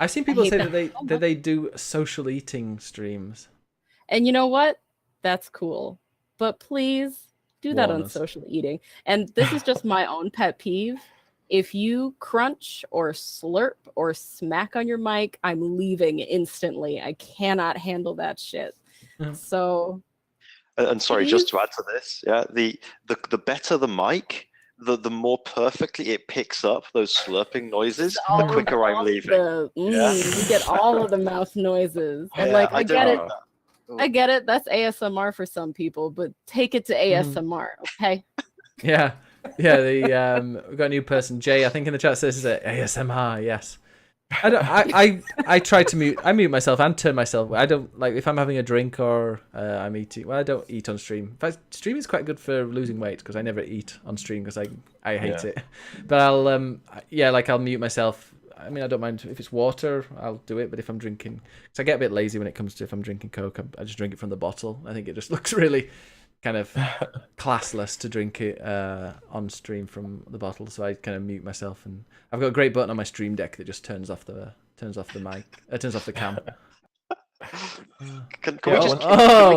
I've seen people say that they do social eating streams.
And you know what? That's cool. But please do that on social eating. And this is just my own pet peeve. If you crunch or slurp or smack on your mic, I'm leaving instantly. I cannot handle that shit. So.
And sorry, just to add to this, the better the mic, the more perfectly it picks up those slurping noises, the quicker I'm leaving.
You get all of the mouth noises. And I get it. I get it. That's ASMR for some people, but take it to ASMR, okay?
Yeah. We've got a new person, Jay. I think in the chat says ASMR. Yes. I try to mute. I mute myself and turn myself. I don't like if I'm having a drink or I'm eating. Well, I don't eat on stream. In fact, streaming is quite good for losing weight because I never eat on stream because I hate it. But I'll mute myself. I mean, I don't mind if it's water, I'll do it. But if I'm drinking, because I get a bit lazy when it comes to if I'm drinking Coke, I just drink it from the bottle. I think it just looks really kind of classless to drink it on stream from the bottle. So I kind of mute myself, and I've got a great button on my stream deck that just turns off the mic, turns off the cam.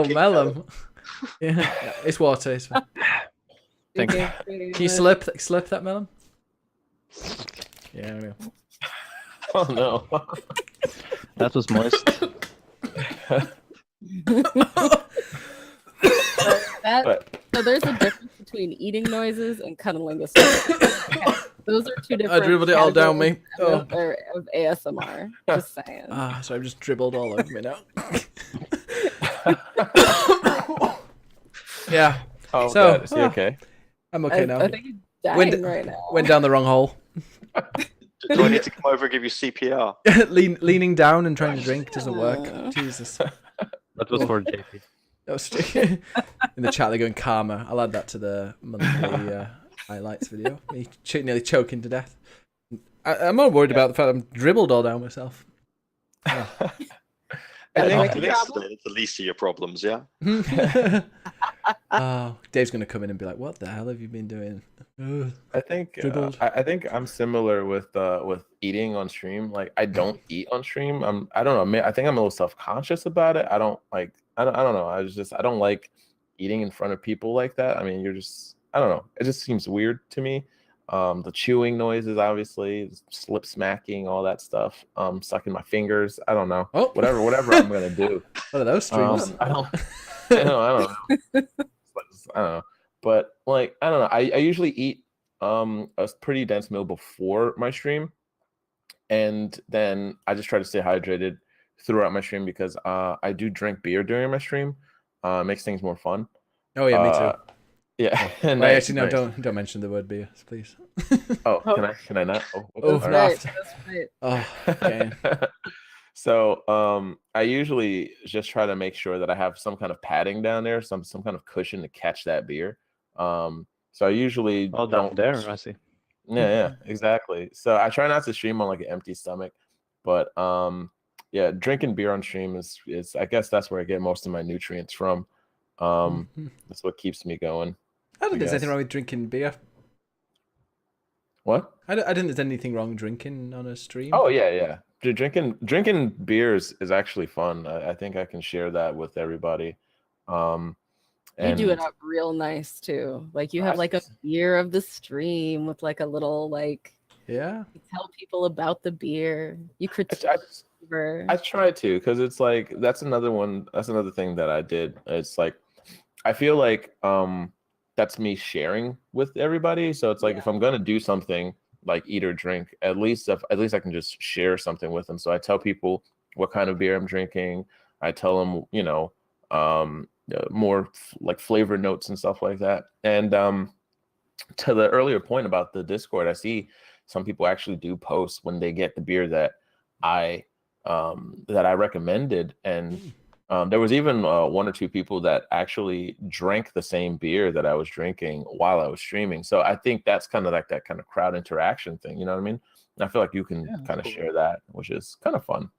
Mellum. Yeah, it's water. It's fine. Thanks. Can you slurp that, Mellum? Yeah, there we go.
Oh no.
That was moist.
So there's a difference between eating noises and cunnilingus noises. Okay. Those are two different.
I dribbled it all down me.
Of ASMR. Just saying.
So I've just dribbled all over me now. Yeah.
Oh, so God, is he okay?
I'm okay now.
I think he's dying right now.
Went down the wrong hole.
Do I need to come over and give you CPR?
Leaning down and trying to drink doesn't work. Jesus.
That was for JP.
That was in the chat. They're going karma. I'll add that to the monthly highlights video. Me nearly choking to death. I'm more worried about the fact I'm dribbled all down myself. Oh.
It's the least of your problems, yeah.
Dave's gonna come in and be like, "What the hell have you been doing?"
I think I'm similar with eating on stream. Like I don't eat on stream. I don't know. I think I'm a little self-conscious about it. I don't know. I don't like eating in front of people like that. I mean, I don't know. It just seems weird to me. The chewing noises, obviously, slip smacking, all that stuff. Sucking my fingers. I don't know.
Oh.
Whatever I'm gonna do.
What are those streams?
I don't know. I don't know. But like, I don't know. I usually eat a pretty dense meal before my stream, and then I just try to stay hydrated throughout my stream because I do drink beer during my stream. Makes things more fun.
Oh yeah, me too.
Yeah.
Wait,
Nice,
actually, no,
nice.
don't mention the word beer, please.
Oh, can I not? Oh,
Oh,
okay.
no.
Right, that's right.
Oh, okay.
So I usually just try to make sure that I have some kind of padding down there, some kind of cushion to catch that beer. So I usually
Oh, down
don't.
there, I see.
Yeah, exactly. So I try not to stream on like an empty stomach, but yeah, drinking beer on stream is I guess that's where I get most of my nutrients from. That's what keeps me going.
I don't think there's
guess.
anything wrong with drinking beer.
What?
I don't think there's anything wrong drinking on a stream.
Oh yeah. Drinking beers is actually fun. I think I can share that with everybody.
You do it up real nice too. Like you have like a beer of the stream with like a little like
Yeah.
you tell people about the beer. You critique.
I try to, because it's like that's another thing that I did. It's like I feel like that's me sharing with everybody. So it's like if I'm gonna do something like eat or drink, at least I can just share something with them. So I tell people what kind of beer I'm drinking. I tell them, more like flavor notes and stuff like that. And to the earlier point about the Discord, I see some people actually do post when they get the beer that I recommended, and there was even one or two people that actually drank the same beer that I was drinking while I was streaming. So I think that's kind of like that kind of crowd interaction thing. You know what I mean? And I feel like you can kind of share that, which is kind of fun.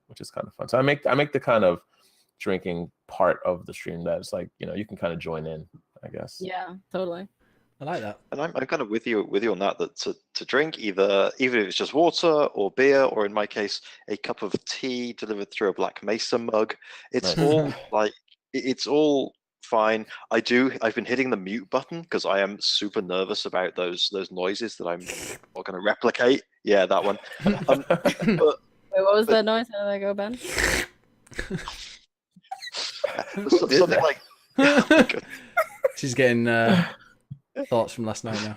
So I make the kind of drinking part of the stream that it's like, you can kind of join in, I guess.
Yeah, totally.
I like that.
And I'm kind of with you on that to drink even if it's just water or beer, or in my case, a cup of tea delivered through a Black Mesa mug. It's all like it's all fine. I've been hitting the mute button because I am super nervous about those noises that I'm not going to replicate. Yeah, that one.
Wait, what was that noise? How did that go, Ben?
Something like. Oh my God.
She's getting thoughts from last night now.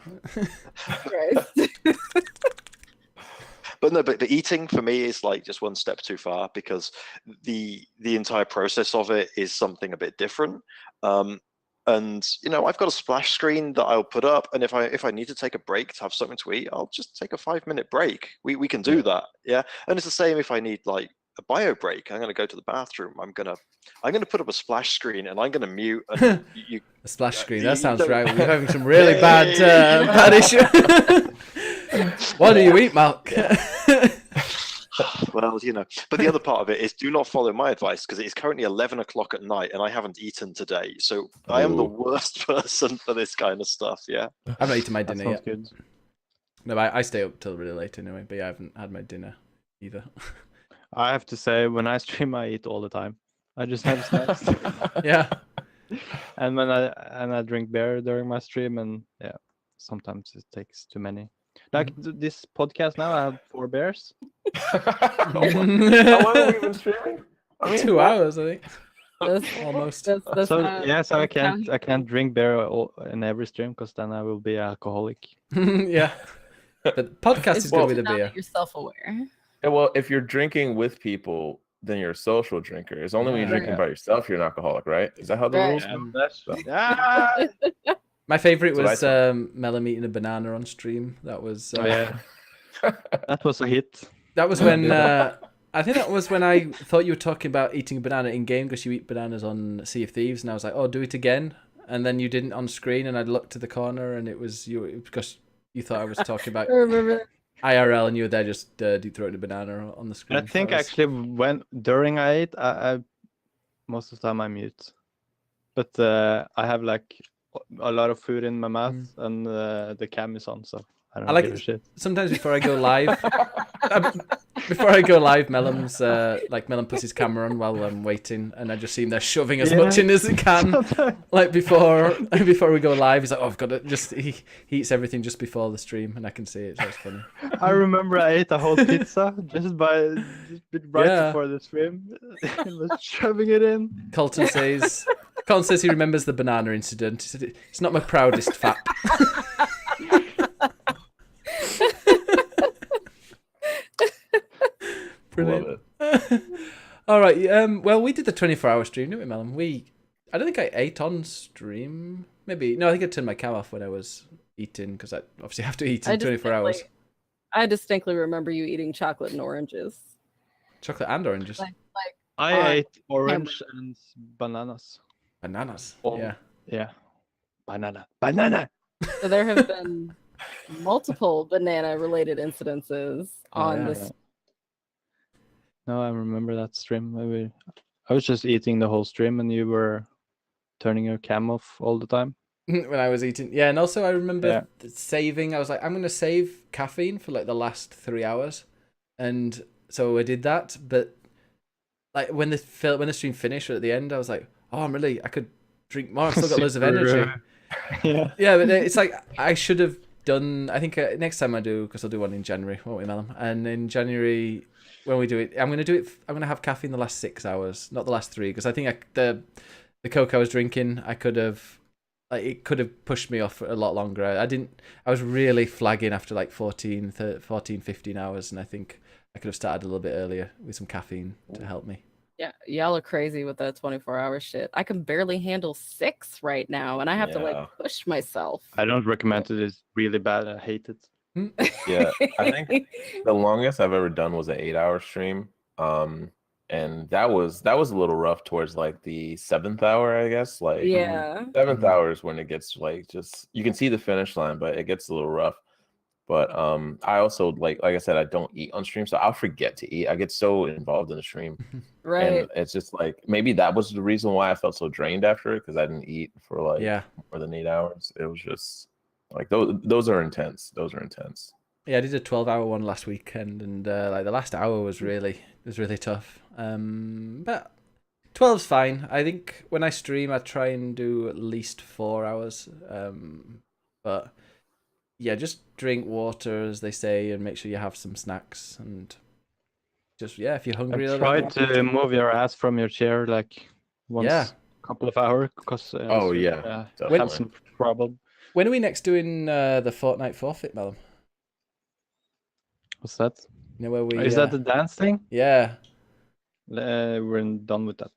Right.
But the eating for me is like just one step too far, because the entire process of it is something a bit different. And I've got a splash screen that I'll put up, and if I need to take a break to have something to eat, I'll just take a 5-minute break. We can do that, yeah. And it's the same if I need like a bio break. I'm going to go to the bathroom. I'm gonna put up a splash screen, and I'm going to mute. And
a splash screen. That sounds right. We're having some really bad issue. What do you eat, Malk?
Well, but the other part of it is do not follow my advice, because it is currently 11 o'clock at night and I haven't eaten today. So I am the worst person for this kind of stuff. Yeah.
I've not eaten my dinner yet.
Good.
No, I stay up till really late anyway, but yeah, I haven't had my dinner either.
I have to say, when I stream, I eat all the time. I just have snacks.
Yeah.
And when I drink beer during my stream, and yeah, sometimes it takes too many. Like this podcast now, I have 4 beers.
How long have we been streaming?
2 hours, I think.
That's,
Almost.
that's
So I
that's
can't drink beer in every stream, because then I will be an alcoholic.
Yeah. But podcast is good with a beer.
You're self-aware.
Yeah, well, if you're drinking with people, then you're a social drinker. It's only when you're drinking by yourself you're an alcoholic, right? Is that how the rules go?
My favorite was Melis eating a banana on stream. That was
that was a hit.
That was when I think that was when I thought you were talking about eating a banana in game, because you eat bananas on Sea of Thieves, and I was like, oh, do it again. And then you didn't on screen, and I looked to the corner, and it was you, because you thought I was talking about IRL, and you were there just deep throating a banana on the screen.
I think actually during I ate, I most of the time I mute, but I have like a lot of food in my mouth, and the cam is on, so I don't give a shit.
Sometimes before I go live, Melon puts his camera on while I'm waiting, and I just see him there shoving as much in as he can. Like before we go live, he's like, "Oh, I've got to just." He eats everything just before the stream, and I can see it. So it's funny.
I remember I ate a whole pizza just right before the stream. I was shoving it in.
Colton says, Colin says he remembers the banana incident. He said it's not my proudest fact. Brilliant.
Love it.
All right. Well, we did the 24-hour stream, didn't we, Melon? I don't think I ate on stream. Maybe. No, I think I turned my cam off when I was eating because I obviously have to eat in 24 hours.
I distinctly remember you eating chocolate and oranges.
Chocolate and oranges.
I ate orange and bananas.
Bananas.
Oh.
Yeah.
Yeah. Banana.
So there have been multiple banana-related incidences on this.
No, I remember that stream. Maybe I was just eating the whole stream, and you were turning your cam off all the time.
When I was eating, and also I remember saving. I was like, I'm gonna save caffeine for like the last 3 hours, and so I did that. But like when the stream finished at the end, I was like, oh, I could drink more. I've still got loads of energy.
Yeah.
Yeah, but it's like I should have done. I think next time I do, because I'll do one in January, won't we, Melon? And in January, when we do it, I'm gonna have caffeine the last 6 hours, not the last 3, because I think the Coke I was drinking, I could have. It could have pushed me off for a lot longer. I was really flagging after like 14, 15 hours, and I think I could have started a little bit earlier with some caffeine to help me.
Yeah, y'all are crazy with that 24-hour shit. I can barely handle 6 right now, and I have to like push myself.
I don't recommend it. It's really bad. I hate it.
Yeah, I think the longest I've ever done was an 8-hour stream. And that was a little rough towards like the 7th hour, I guess. Like 7th hour is when it gets like just you can see the finish line, but it gets a little rough. But I also like I said, I don't eat on stream, so I'll forget to eat. I get so involved in the stream,
right?
And it's just like maybe that was the reason why I felt so drained after it because I didn't eat for like more than 8 hours. It was just like those are intense. Those are intense.
Yeah, I did a 12-hour one last weekend, and like the last hour was really tough. But 12's fine. I think when I stream, I try and do at least 4 hours. But yeah, just drink water, as they say, and make sure you have some snacks, and just if you're hungry.
And try to move your ass from your chair like once a couple of hours, because have some problem.
When are we next doing the Fortnite forfeit, Melon?
What's that?
You know where we?
Is that the dance thing?
Yeah.
We're done with that.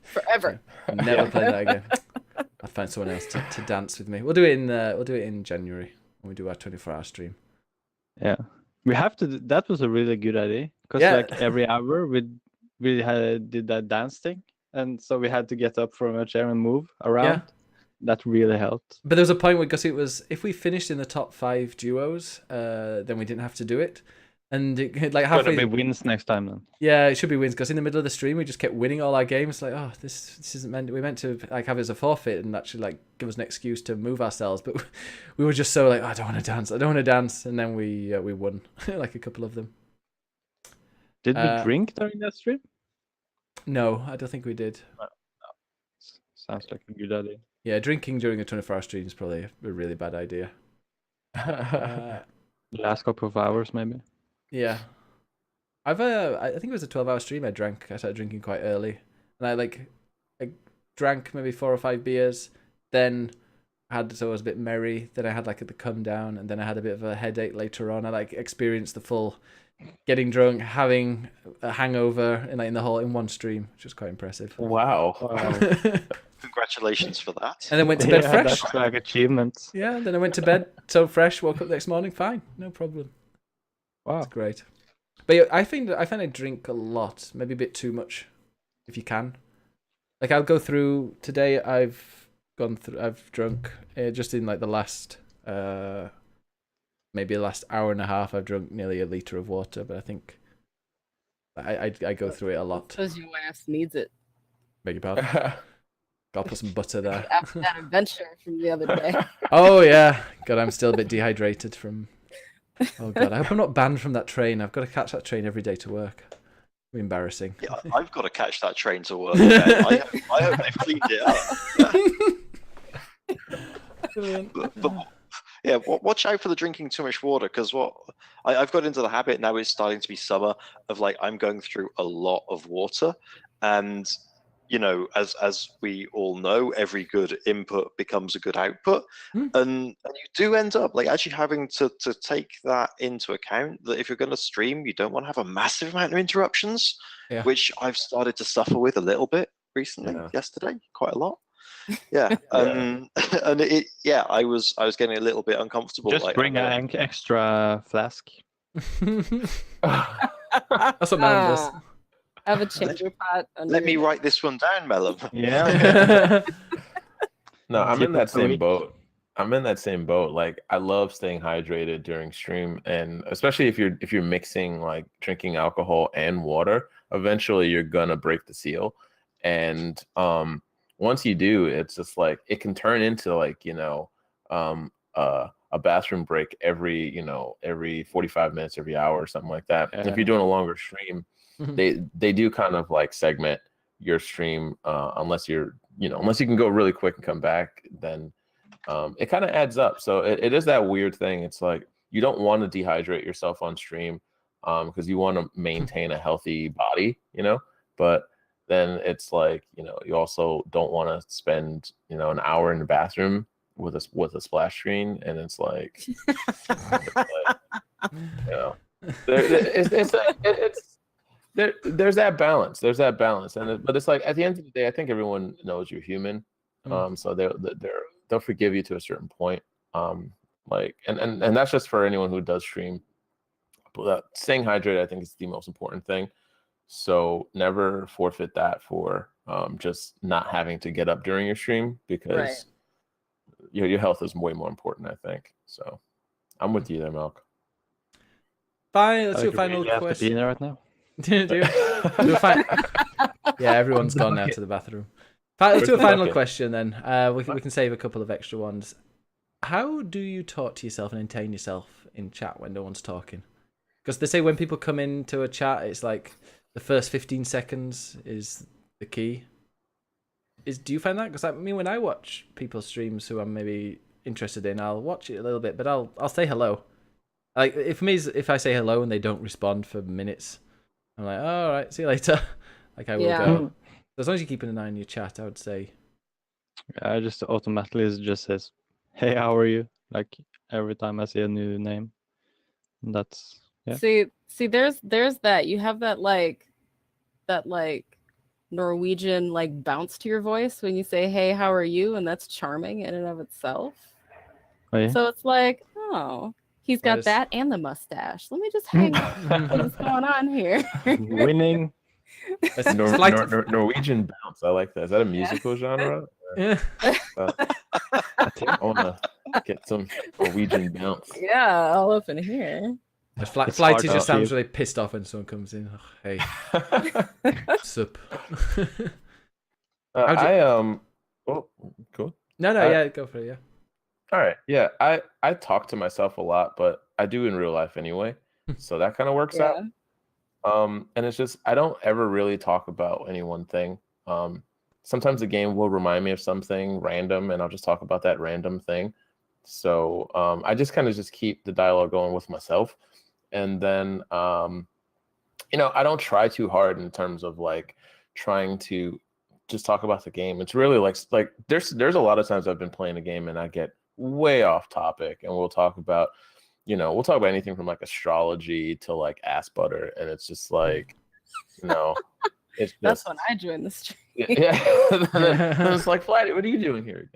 Forever.
Never play that again. I'll find someone else to dance with me. We'll do it in January when we do our 24-hour stream.
Yeah, we have to. That was a really good idea because like every hour we did that dance thing, and so we had to get up from a chair and move around. Yeah. That really helped.
But there was a point where, because it was, if we finished in the top 5 duos, then we didn't have to do it. And it, like halfway,
it'll be wins next time then.
Yeah, it should be wins, because in the middle of the stream we just kept winning all our games. Like, oh, this isn't meant. We meant to like have it as a forfeit and actually like give us an excuse to move ourselves. But we were just so like, oh, I don't want to dance, and then we won like a couple of them.
Did we drink during that stream?
No, I don't think we did.
No. Sounds like a good idea.
Yeah, drinking during a 24-hour stream is probably a really bad idea.
Last couple of hours, maybe.
Yeah, I think it was a 12-hour stream. I started drinking quite early, and I drank maybe 4 or 5 beers. Then I was a bit merry. Then I had like the come down, and then I had a bit of a headache later on. I experienced the full getting drunk, having a hangover in one stream, which was quite impressive.
Wow.
Congratulations for that.
And then went to bed fresh.
That's like achievement.
Yeah, then I went to bed so fresh, woke up next morning fine, no problem.
Wow,
that's great. But yeah, I find I drink a lot, maybe a bit too much, if you can. Like I'll go through today. I've drunk just in like the last maybe the last hour and a half. I've drunk nearly a liter of water, but I think I go through it a lot.
Because your ass needs it.
Beg your pardon. Gotta put some butter there.
After that adventure from the other day.
Oh yeah, God, I'm still a bit dehydrated from. Oh God, I hope I'm not banned from that train. I've got to catch that train every day to work. It'd be embarrassing.
Yeah, I've got to catch that train to work. I hope they've cleaned it up. but yeah, watch out for the drinking too much water, because I've got into the habit now. It's starting to be summer of like I'm going through a lot of water, and you know, as we all know, every good input becomes a good output, and you do end up like actually having to take that into account, that if you're going to stream, you don't want to have a massive amount of interruptions, which I've started to suffer with a little bit recently. Yesterday, quite a lot. Yeah, and I was getting a little bit uncomfortable.
Just
like,
bring an extra flask.
That's what Melon does.
Have a chamber pot.
Let me write this one down, Melon.
Yeah.
No, I'm in that same boat. Like, I love staying hydrated during stream, and especially if you're mixing like drinking alcohol and water, eventually you're gonna break the seal. And once you do, it's just like it can turn into like, you know, a bathroom break every 45 minutes, every hour or something like that. And if you're doing a longer stream, they do kind of like segment your stream, unless you can go really quick and come back, then it kind of adds up. So it is that weird thing. It's like you don't want to dehydrate yourself on stream, because you want to maintain a healthy body, you know, but then it's like, you know, you also don't want to spend, you know, an hour in the bathroom with a splash screen, and it's like, you know, there's that balance. But it's like at the end of the day, I think everyone knows you're human, so they'll forgive you to a certain point, like, and that's just for anyone who does stream. But staying hydrated, I think, is the most important thing. So never forfeit that for just not having to get up during your stream, because your health is way more important, I think. So I'm with you there, Milk.
Fine, let's do a final question.
Right now.
do a final... Yeah, everyone's gone now to the bathroom. Let's do a final question then. We can save a couple of extra ones. How do you talk to yourself and entertain yourself in chat when no one's talking? Because they say when people come into a chat, it's like the first 15 seconds is the key. Do you find that? Because I mean, when I watch people's streams who I'm maybe interested in, I'll watch it a little bit, but I'll say hello. Like, for me, if I say hello and they don't respond for minutes, I'm like, oh, all right, see you later. Like, I will go. So as long as you're keeping an eye on your chat, I would say.
I just automatically just says, "Hey, how are you?" Like every time I see a new name. And that's
See, there's that. You have that like Norwegian like bounce to your voice when you say, "Hey, how are you?" and that's charming in and of itself.
Oh, yeah?
So it's like, oh, he's got that and the mustache. Let me just hang on. What's going on here?
Winning.
Norwegian bounce. I like that. Is that a musical genre?
Yeah.
I think I want to get some Norwegian bounce.
Yeah, all up in here.
Flighty just sounds really pissed off when someone comes in. Oh, hey, sup?
Oh, cool.
No, yeah, go for it. Yeah.
All right. Yeah, I talk to myself a lot, but I do in real life anyway, so that kind of works out. And it's just I don't ever really talk about any one thing. Sometimes the game will remind me of something random, and I'll just talk about that random thing. So I just kind of just keep the dialogue going with myself. And then, you know, I don't try too hard in terms of like trying to just talk about the game. It's really like there's a lot of times I've been playing a game and I get way off topic, and we'll talk about anything from like astrology to like ass butter, and it's just like, you know, it's just,
that's when I join the stream.
Yeah. And it's like, Flighty, what are you doing here?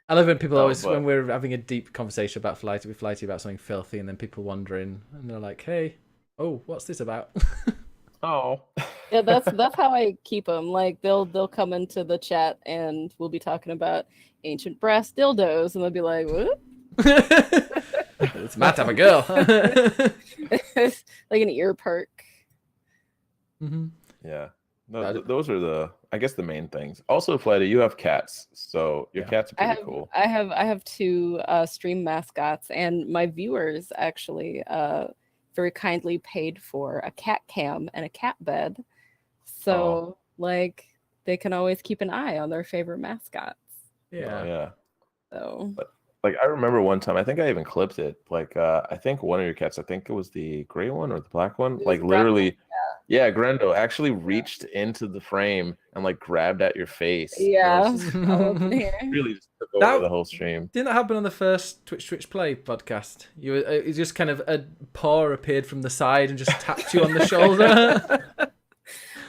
I love when people when we're having a deep conversation about Flighty about something filthy, and then people wander in and they're like, "Hey, oh, what's this about?"
Oh,
yeah, that's how I keep them. Like they'll come into the chat and we'll be talking about ancient brass dildos, and they'll be like, "What?"
It's Matt have a girl.
It's like an ear perk.
Mm-hmm.
Yeah. No, those are I guess the main things. Also, Flighty, you have cats, so your cats are pretty cool.
I have two stream mascots, and my viewers actually very kindly paid for a cat cam and a cat bed, so like they can always keep an eye on their favorite mascots.
Yeah.
Yeah.
So.
But, like I remember one time, I think I even clipped it. Like I think one of your cats, I think it was the gray one or the black one, like literally. Yeah, Grendo actually reached into the frame and like grabbed at your face.
Yeah.
It was just-
I wasn't here.
really just took
That-
over the whole stream.
Didn't that happen on the first Twitch Play podcast? You were it just kind of a paw appeared from the side and just tapped you on the shoulder.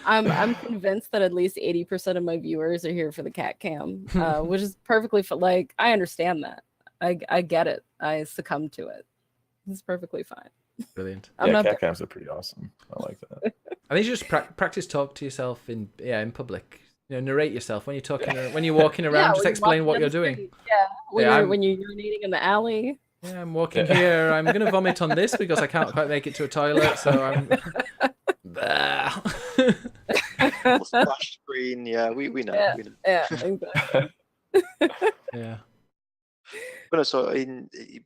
I'm convinced that at least 80% of my viewers are here for the cat cam, which is perfectly like I understand that. I get it. I succumb to it. It's perfectly fine.
Brilliant.
Yeah, cat cams are pretty awesome. I like that.
I think you just practice talk to yourself in public. You know, narrate yourself when you're talking, when you're walking around.
Yeah,
just
when
explain
walking
what
down
you're
the
doing.
street. Yeah, when you're urinating in the alley.
Yeah, I'm walking here. I'm gonna vomit on this because I can't quite make it to a toilet. So I'm.
Splash screen. Yeah, we know.
Yeah,
We know.
yeah, exactly.
Yeah.
But no, so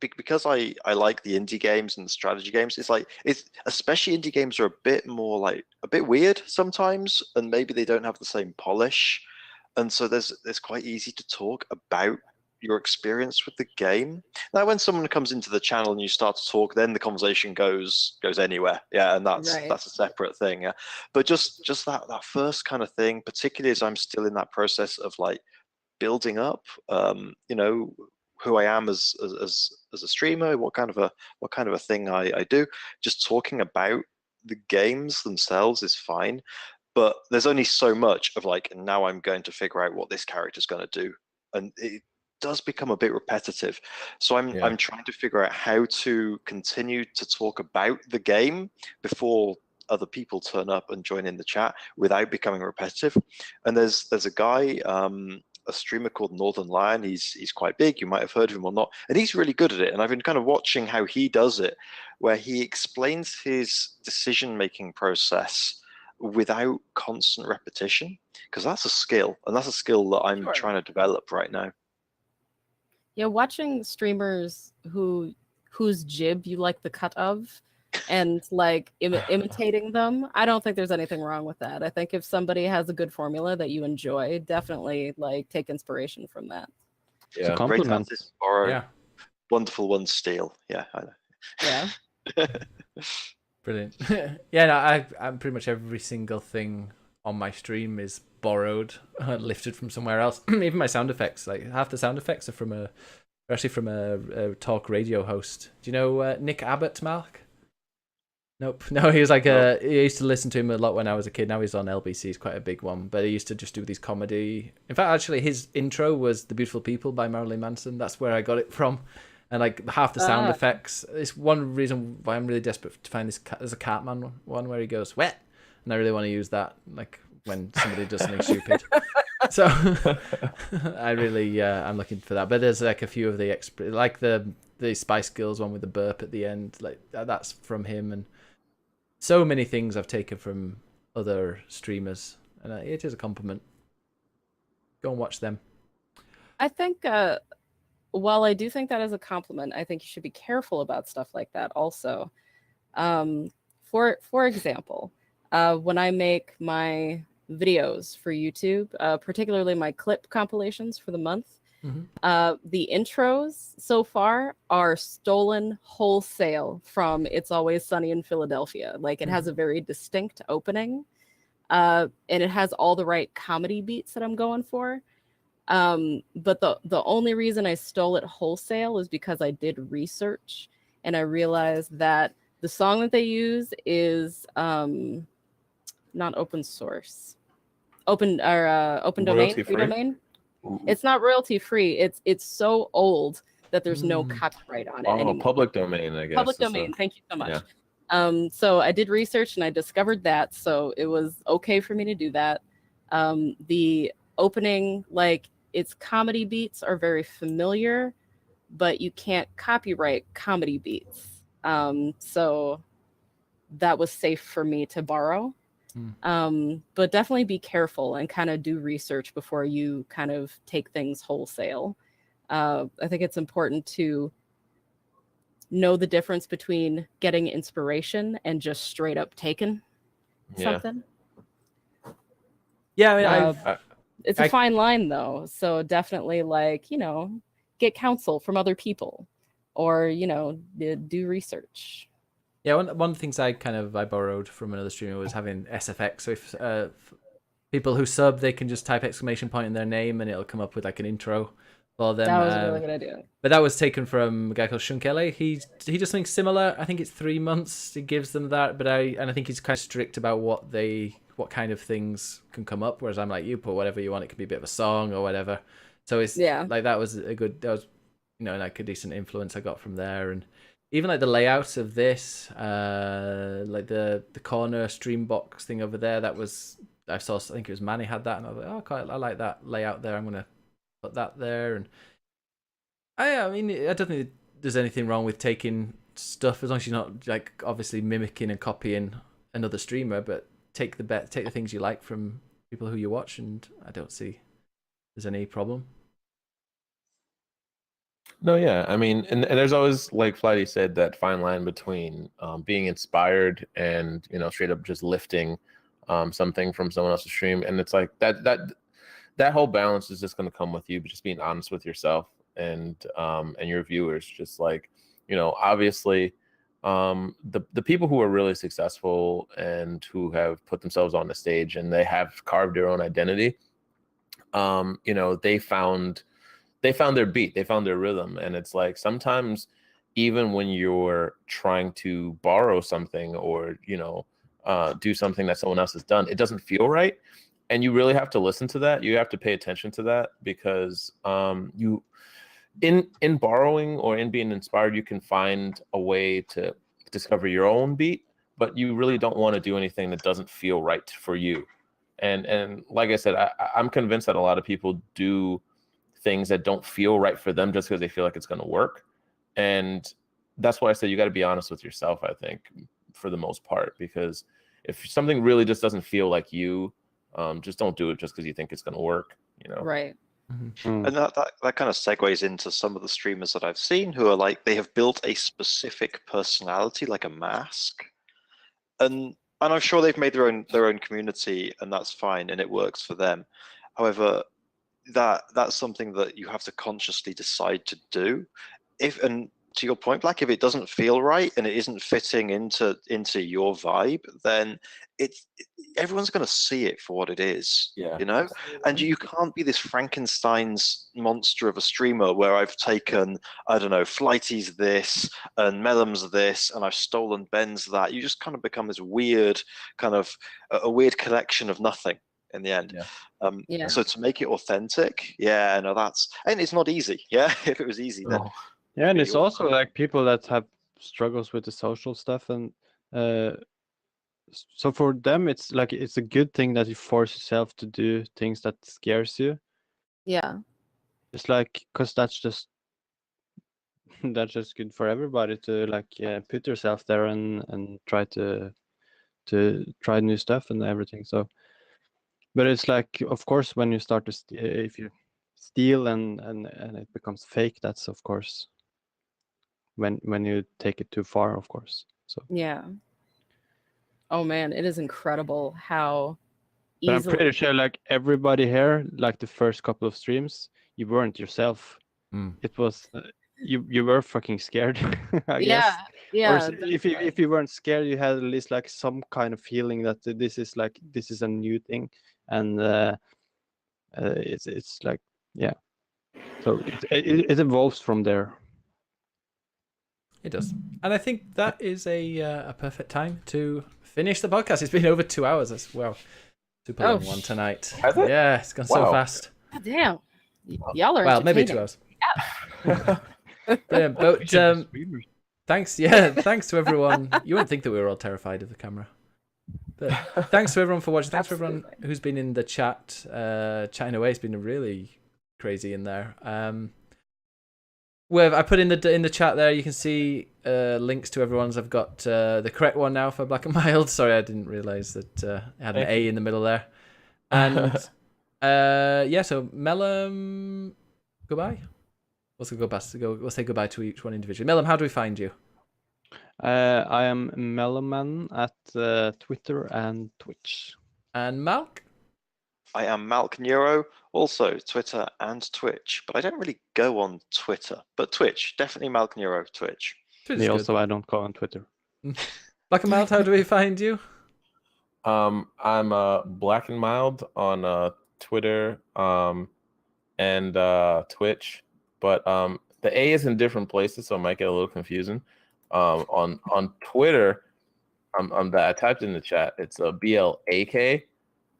because I like the indie games and the strategy games, it's especially indie games are a bit more like a bit weird sometimes, and maybe they don't have the same polish, and so it's quite easy to talk about your experience with the game. Now, when someone comes into the channel and you start to talk, then the conversation goes anywhere. Yeah, and that's a separate thing. Yeah, but just that first kind of thing, particularly as I'm still in that process of like building up, you know, who I am as a streamer, what kind of a thing I do. Just talking about the games themselves is fine, but there's only so much of like, now I'm going to figure out what this character's going to do, and it does become a bit repetitive. So I'm trying to figure out how to continue to talk about the game before other people turn up and join in the chat without becoming repetitive. And there's a guy, a streamer called Northern Lion. He's quite big. You might have heard of him or not, and he's really good at it. And I've been kind of watching how he does it, where he explains his decision-making process without constant repetition, because that's a skill, and that's a skill that I'm trying to develop right now.
Yeah, watching streamers whose jib you like the cut of, and like imitating them, I don't think there's anything wrong with that. I think if somebody has a good formula that you enjoy, definitely like take inspiration from that.
It's a
Yeah.
compliment.
Great artists borrow,
Yeah.
wonderful ones steal. Yeah, I know.
Yeah.
Brilliant. Yeah, no, I'm pretty much every single thing on my stream is borrowed, lifted from somewhere else. Even my sound effects, like half the sound effects are actually from a talk radio host. Do you know Nick Abbott, Mark? Nope. No, he was like I used to listen to him a lot when I was a kid. Now he's on LBC. He's quite a big one, but he used to just do these comedy. In fact, actually, his intro was "The Beautiful People" by Marilyn Manson. That's where I got it from. And like half the sound effects. It's one reason why I'm really desperate to find this. There's a Cartman one where he goes wet, and I really want to use that like when somebody does something stupid. So I really I'm looking for that. But there's like a few of the like the Spice Girls one with the burp at the end. Like that's from him, and so many things I've taken from other streamers, and it is a compliment. Go and watch them.
I think while I do think that is a compliment, I think you should be careful about stuff like that also. For example, when I make my videos for YouTube, particularly my clip compilations for the month, the intros so far are stolen wholesale from It's Always Sunny in Philadelphia. Like it has a very distinct opening, and it has all the right comedy beats that I'm going for. But the only reason I stole it wholesale is because I did research and I realized that the song that they use is not open source, open domain, free domain. It's not royalty free. It's so old that there's no copyright on it anymore.
Public domain, I guess.
Public domain. Thank you so much. Yeah. So I did research and I discovered that, so it was okay for me to do that. The opening, like its comedy beats are very familiar, but you can't copyright comedy beats. So that was safe for me to borrow. But definitely be careful and kind of do research before you kind of take things wholesale. I think it's important to know the difference between getting inspiration and just straight up taking something.
Yeah, I mean,
it's a fine line though. So definitely like, you know, get counsel from other people or, you know, do research. Yeah,
one of the things I borrowed from another streamer was having SFX. So if people who sub, they can just type exclamation point in their name and it'll come up with like an intro for them.
That was a really good idea.
But that was taken from a guy called Shunkele. He does something similar. I think it's 3 months. He gives them that, but I think he's kind of strict about what kind of things can come up. Whereas I'm like, you put whatever you want. It could be a bit of a song or whatever. So it's like that was like a decent influence I got from there. And even like the layout of this, like the corner stream box thing over there, I think it was Manny had that, and I was like, I like that layout there. I'm gonna put that there. And I mean, I don't think there's anything wrong with taking stuff as long as you're not like obviously mimicking and copying another streamer, but take the things you like from people who you watch, and I don't see there's any problem.
No, yeah, I mean, and there's always, like Flighty said, that fine line between being inspired and straight up just lifting something from someone else's stream, and it's like that whole balance is just going to come with you, but just being honest with yourself and your viewers. Just like obviously, the people who are really successful and who have put themselves on the stage and they have carved their own identity, they found their beat, they found their rhythm. And it's like sometimes even when you're trying to borrow something or do something that someone else has done, it doesn't feel right, and you really have to listen to that. You have to pay attention to that, because you in borrowing or in being inspired, you can find a way to discover your own beat, but you really don't want to do anything that doesn't feel right for you. And like I said, I'm convinced that a lot of people do things that don't feel right for them just because they feel like it's going to work. And that's why I say you got to be honest with yourself, I think, for the most part, because if something really just doesn't feel like you, just don't do it just because you think it's going to work,
Right.
Mm.
And that kind of segues into some of the streamers that I've seen who are like, they have built a specific personality, like a mask, and I'm sure they've made their own community, and that's fine, and it works for them. However, that's something that you have to consciously decide to do. And to your point, Black, if it doesn't feel right and it isn't fitting into your vibe, then everyone's going to see it for what it is. And you can't be this Frankenstein's monster of a streamer where I've taken, I don't know, Flighty's this and Melum's this, and I've stolen Ben's that. You just kind of become this weird kind of a weird collection of nothing in the end. So to make it authentic, and it's not easy. If it was easy, then
and it's also like people that have struggles with the social stuff, and so for them it's like it's a good thing that you force yourself to do things that scares you. It's like, because that's just good for everybody to like put yourself there and try to try new stuff and everything. So but it's like, of course, when you start to if you steal and it becomes fake, that's of course when you take it too far, of course. So
oh man, it is incredible how
but
easily.
I'm pretty sure like everybody here, like the first couple of streams, you weren't yourself. It was you were fucking scared. I guess. Or if you weren't scared, you had at least like some kind of feeling that this is a new thing, and it's like so it evolves from there.
It does. And I think that is a perfect time to finish the podcast. It's been over 2 hours. That's super long one tonight.
Has it?
Yeah, it's gone so fast.
God damn, y'all are
well, maybe 2 hours. Brilliant. But thanks to everyone. You wouldn't think that we were all terrified of the camera. But thanks to everyone for watching. Thanks to everyone who's been in the chat, chatting away. It's been really crazy in there. I put in the chat there. You can see links to everyone's. I've got the correct one now for Black and Mild. Sorry, I didn't realize that it had an A in the middle there. And so Melum, goodbye. We'll say goodbye to each one individually. Melum, how do we find you?
I am Meloman at Twitter and Twitch.
And Malk?
I am Malk Neuro, also Twitter and Twitch, but I don't really go on Twitter. But Twitch, definitely Malk Neuro, Twitch.
Me also, I don't go on Twitter.
Black and Mild, how do we find you?
I'm Black and Mild on Twitter and Twitch, but the A is in different places, so it might get a little confusing. On Twitter, I typed in the chat. It's a BLAK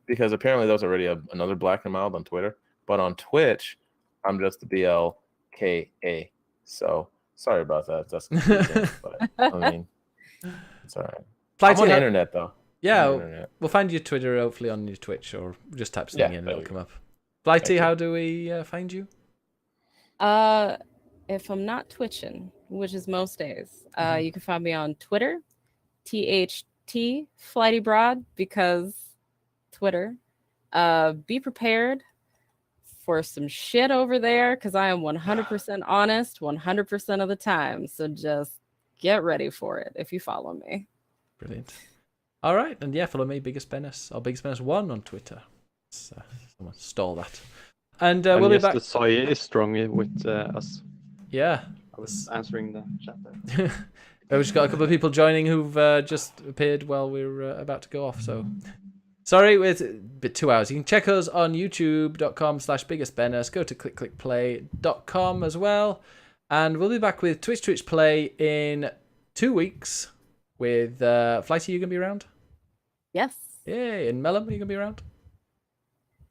because apparently there's already another Black and Mild on Twitter, but on Twitch, I'm just the BLKA. So sorry about that. That's confusing, but I mean, it's all right. I'm on the internet though.
Yeah, we'll find your Twitter hopefully on your Twitch, or just type something in and it'll come up. Flighty, how do we find you?
If I'm not twitching, which is most days, you can find me on Twitter, THT Flighty Broad, because Twitter. Be prepared for some shit over there, because I am 100% honest 100% of the time. So just get ready for it if you follow me.
Brilliant. All right, and yeah, follow me, BiggusBennus, or BiggusBennus1 on Twitter. Someone stole that. And we'll be back.
The soy is strong with us.
Yeah.
I was answering the chat there.
We've just got a couple of people joining who've just appeared while we're about to go off. So sorry, it's a bit 2 hours. You can check us on youtube.com/BiggusBennus. Go to clickclickplay.com as well. And we'll be back with Twitch Play in 2 weeks. With Flighty, you gonna be around?
Yes.
Yay! And Mellum, are you gonna be around?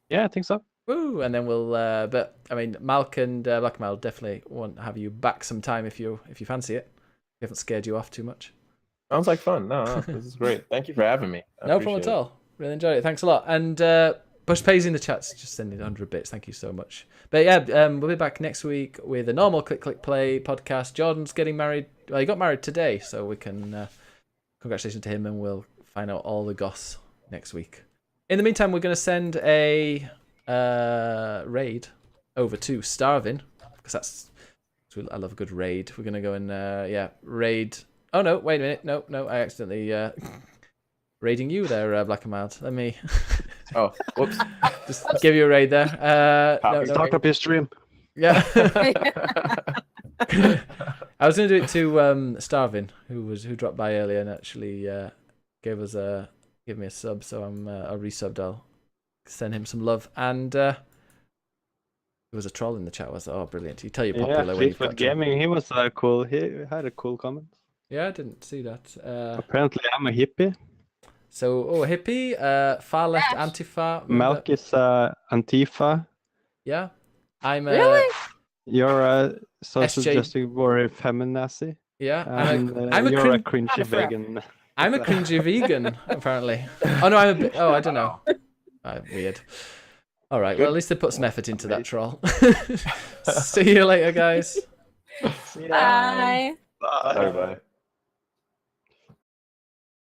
Yeah, I think so.
Woo! And then we'll. But I mean, Malk and Black Mal definitely want to have you back sometime if you fancy it. We haven't scared you off too much.
Sounds like fun. No, this is great. Thank you for having me.
No problem at all. Really enjoyed it. Thanks a lot. And Bush Pays in the chats just sending 100 bits. Thank you so much. But yeah, we'll be back next week with a normal Click Click Play podcast. Jordan's getting married. Well, he got married today, so we can. Congratulations to him, and we'll find out all the goss next week. In the meantime, we're going to send a raid over to Starvin, because I love a good raid. We're going to go and raid. Oh no, wait a minute. No, I accidentally raiding you there, Black and Mild. Let me
Oh, whoops.
just give you a raid there.
Start up your stream.
Yeah. I was going to do it to Starvin, who dropped by earlier and actually gave me a sub. So I'll resubbed. I'll send him some love. And there was a troll in the chat. I was like, oh, brilliant! You tell you're popular when you've got
Gaming. He was cool. He had a cool comment.
Yeah, I didn't see that.
Apparently, I'm a hippie.
So, hippie, far left, Antifa.
Malk is Antifa.
Yeah, I'm
Really?
You're a social
SJ.
justice warrior feminazi.
Yeah,
And you're a cringy vegan.
I'm a cringy vegan, apparently. Oh no, I'm a bit. Oh, I don't know. Weird. All right. Well, at least they put some effort into that troll. See you later, guys.
Bye.
Bye.
Bye.